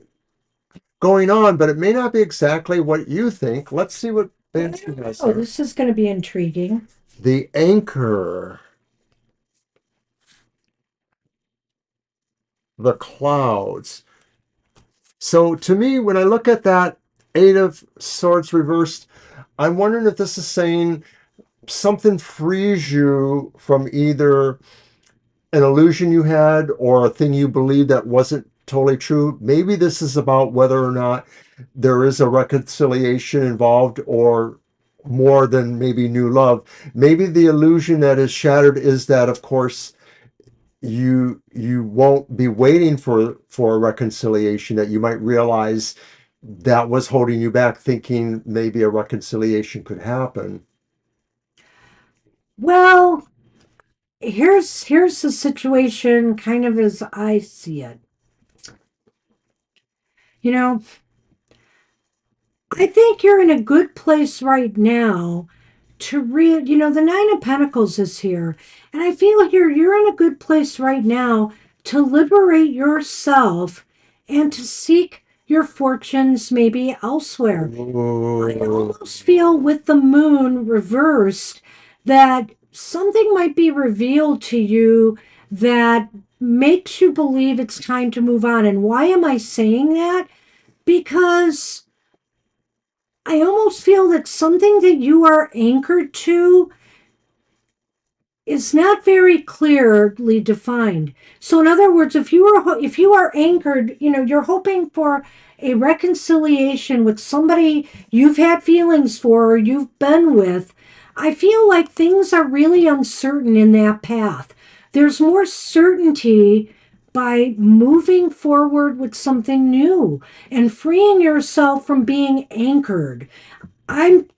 going on, but it may not be exactly what you think. Let's see what Banshee has Oh, here. this is going to be intriguing. The Anchor. The Clouds. So to me, when I look at that Eight of Swords reversed, I'm wondering if this is saying something frees you from either an illusion you had or a thing you believed that wasn't totally true. Maybe this is about whether or not there is a reconciliation involved or more than maybe new love. Maybe the illusion that is shattered is that, of course, you won't be waiting for a reconciliation, that you might realize that was holding you back, thinking maybe a reconciliation could happen. Well, here's the situation kind of as I see it. You know, I think you're in a good place right now to the Nine of Pentacles is here. And I feel here you're in a good place right now to liberate yourself and to seek your fortunes maybe elsewhere. I Ooh. almost feel with the moon reversed that something might be revealed to you that makes you believe it's time to move on. And why am I saying that? Because I almost feel that something that you are anchored to is not very clearly defined. So in other words, if you are anchored, you're hoping for a reconciliation with somebody you've had feelings for or you've been with. I feel like things are really uncertain in that path. There's more certainty by moving forward with something new and freeing yourself from being anchored. I'm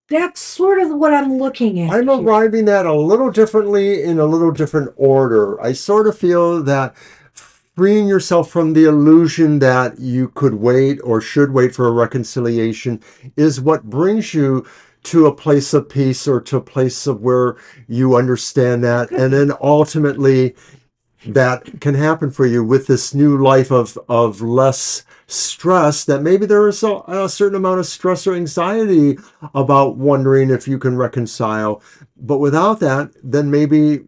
That's sort of what I'm looking at I'm here. arriving at a little differently in a little different order. I sort of feel that freeing yourself from the illusion that you could wait or should wait for a reconciliation is what brings you to a place of peace or to a place of where you understand that. Could And be. then ultimately, that can happen for you with this new life of less stress, that maybe there is a certain amount of stress or anxiety about wondering if you can reconcile, but without that, then maybe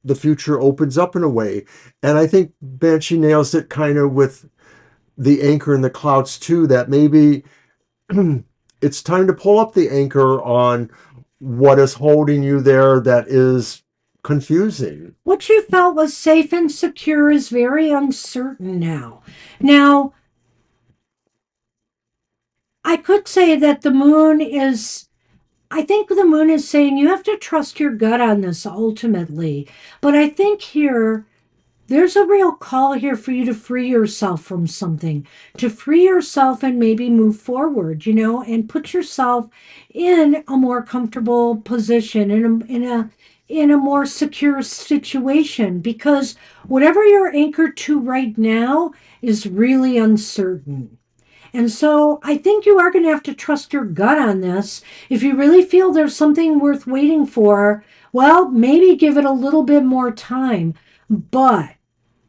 the future opens up in a way. And I think Banshee nails it kind of with the anchor in the clouds too, that maybe it's time to pull up the anchor on what is holding you there that is confusing. What you felt was safe and secure is very uncertain now. Now, I could say that I think the moon is saying you have to trust your gut on this ultimately. But I think here, there's a real call here for you to free yourself from something, to free yourself and maybe move forward, and put yourself in a more comfortable position, in a more secure situation, because whatever you're anchored to right now is really uncertain. And so I think you are going to have to trust your gut on this. If you really feel there's something worth waiting for, well, maybe give it a little bit more time. But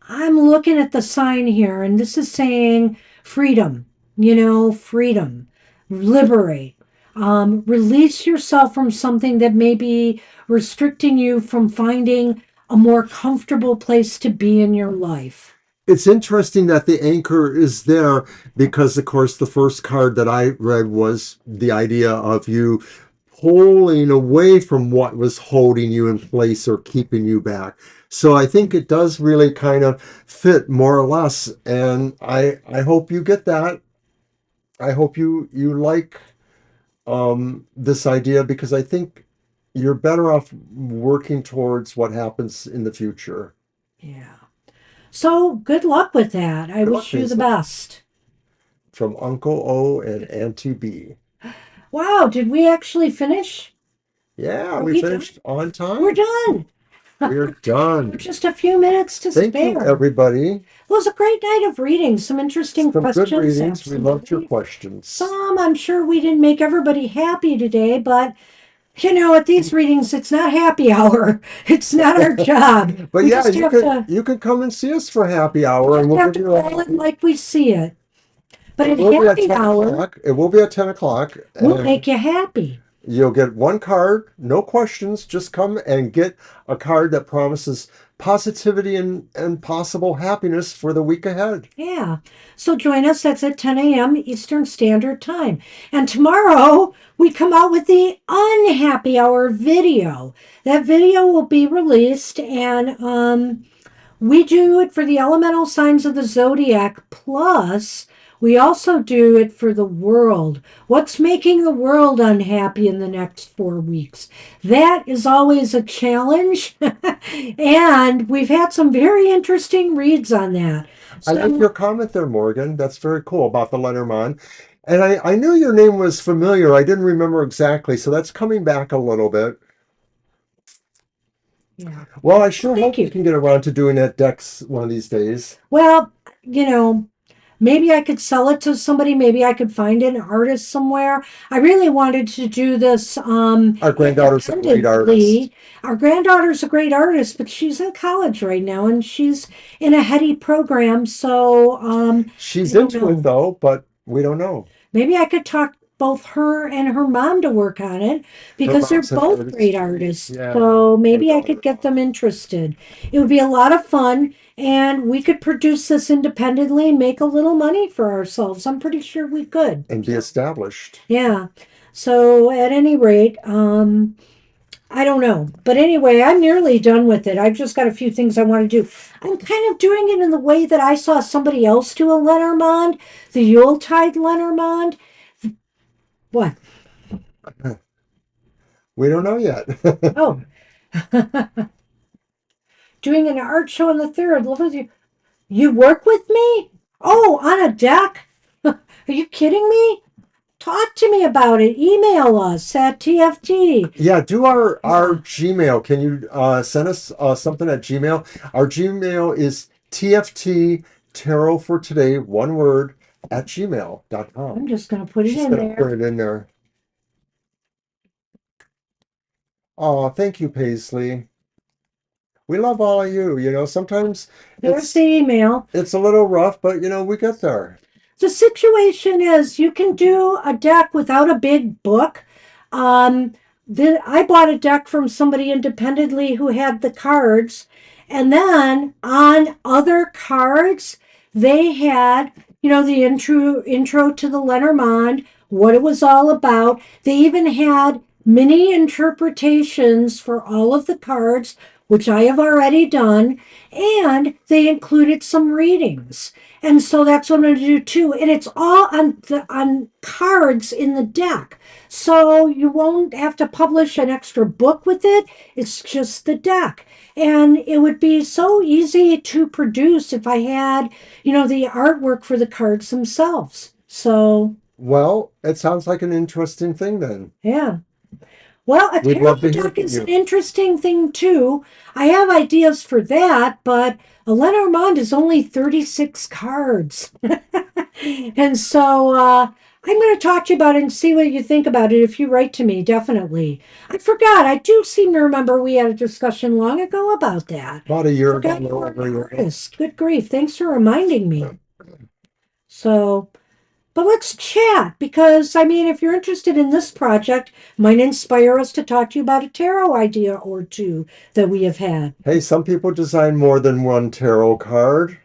I'm looking at the sign here, and this is saying freedom, freedom, liberate, release yourself from something that may be restricting you from finding a more comfortable place to be in your life. It's interesting that the anchor is there because, of course, the first card that I read was the idea of you pulling away from what was holding you in place or keeping you back. So I think it does really kind of fit more or less. And I hope you get that. I hope you like this idea, because I think you're better off working towards what happens in the future. Yeah. So good luck with that. I Good luck, wish you the Paisley. best. From Uncle O and Auntie B. Wow, did we actually finish? Yeah, Are we we done? finished on We're time. done. We're We're done. just a few minutes to Thank you, spare. everybody. It was a great night of reading. Some interesting Some good questions, readings. We loved your absolutely. questions. Some I'm sure we didn't make everybody happy today, but at these readings, it's not happy hour. It's not our job. But We yeah, just have to you can come and see us for happy we hour, and just we'll have give to you a call it like we see it. But it at will be at happy 10 hour, o'clock. It will be at 10 o'clock, we'll and make you happy. you'll get one card, no questions. Just come and get a card that promises positivity and possible happiness for the week ahead. Yeah. So join us. That's at 10 a.m. Eastern Standard Time. And tomorrow we come out with the unhappy hour video. That video will be released, and we do it for the elemental signs of the zodiac, plus we also do it for the world. What's making the world unhappy in the next 4 weeks? That is always a challenge. And we've had some very interesting reads on that. I like So, your comment there, Morgan. That's very cool about the Lenormand. And I knew your name was familiar. I didn't remember exactly. So that's coming back a little bit. yeah. Well, I Well, sure thank hope we you. can get around to doing that Dex one of these days. Well, you know, maybe I could sell it to somebody. Maybe I could find an artist somewhere. I really wanted to do this Our granddaughter's a great artist. independently. Our granddaughter's a great artist, but she's in college right now and she's in a heady program. So I She's don't into it know. though, but we don't know. Maybe I could talk both her and her mom to work on it Her because they're mom's an both great artist too. artists. Yeah, So her maybe I could get daughter-in-law. them interested. It would be a lot of fun, and we could produce this independently and make a little money for ourselves. I'm pretty sure we could. And be established. Yeah. So at any rate, I don't know. But anyway, I'm nearly done with it. I've just got a few things I want to do. I'm kind of doing it in the way that I saw somebody else do a Lenormand, the Yuletide Lenormand. What? We don't know yet. Oh, doing an art show on the 3rd. Love with you. You work with me? Oh, on a deck? Are you kidding me? Talk to me about it. Email us at TFT. Yeah, do our Yeah, Gmail. Can you send us something at Gmail? Our Gmail is TFT Tarot for Today, one word, at I'm gmail.com. just going to put it She's in gonna put there. it in there. Oh, thank you, Paisley. We love all of you. Sometimes There's the email. it's a little rough, but we get there. The situation is you can do a deck without a big book. Um, I bought a deck from somebody independently who had the cards, and then on other cards they had the intro to the Lenormand, what it was all about. They even had mini interpretations for all of the cards, which I have already done, and they included some readings. And so that's what I'm going to do too. And it's all on cards in the deck. So you won't have to publish an extra book with it. It's just the deck. And it would be so easy to produce if I had, the artwork for the cards themselves. So, Well, it sounds like an interesting thing then. yeah. Well, a We'd tarot love to hear deck from is an you. interesting thing too. I have ideas for that, but a Lenormand is only 36 cards. And so I'm going to talk to you about it and see what you think about it if you write to me, definitely. I forgot. I do seem to remember we had a discussion long ago about that. About a year ago, a Forgot you little were over a an year ago. artist. Good grief. Thanks for reminding me. So, but let's chat because, I mean, if you're interested in this project, might inspire us to talk to you about a tarot idea or two that we have had. Hey, some people design more than one tarot card.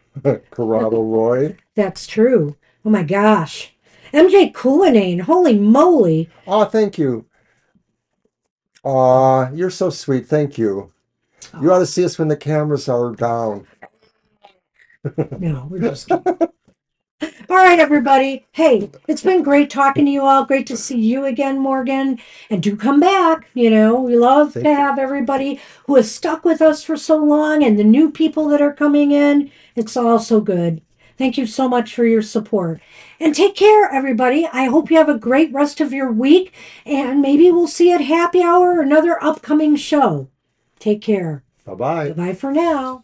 Corrado Roy. That's true. Oh my gosh. MJ Coulinane, holy moly. Oh, thank you. You're so sweet. Thank you. You ought Oh, to see us when the cameras are down. no, we're just kidding. All right, everybody. Hey, it's been great talking to you all. Great to see you again, Morgan. And do come back. We love to Thank you. have everybody who has stuck with us for so long and the new people that are coming in. It's all so good. Thank you so much for your support. And take care, everybody. I hope you have a great rest of your week. And maybe we'll see you at happy hour or another upcoming show. Take care. Bye bye. Goodbye for now.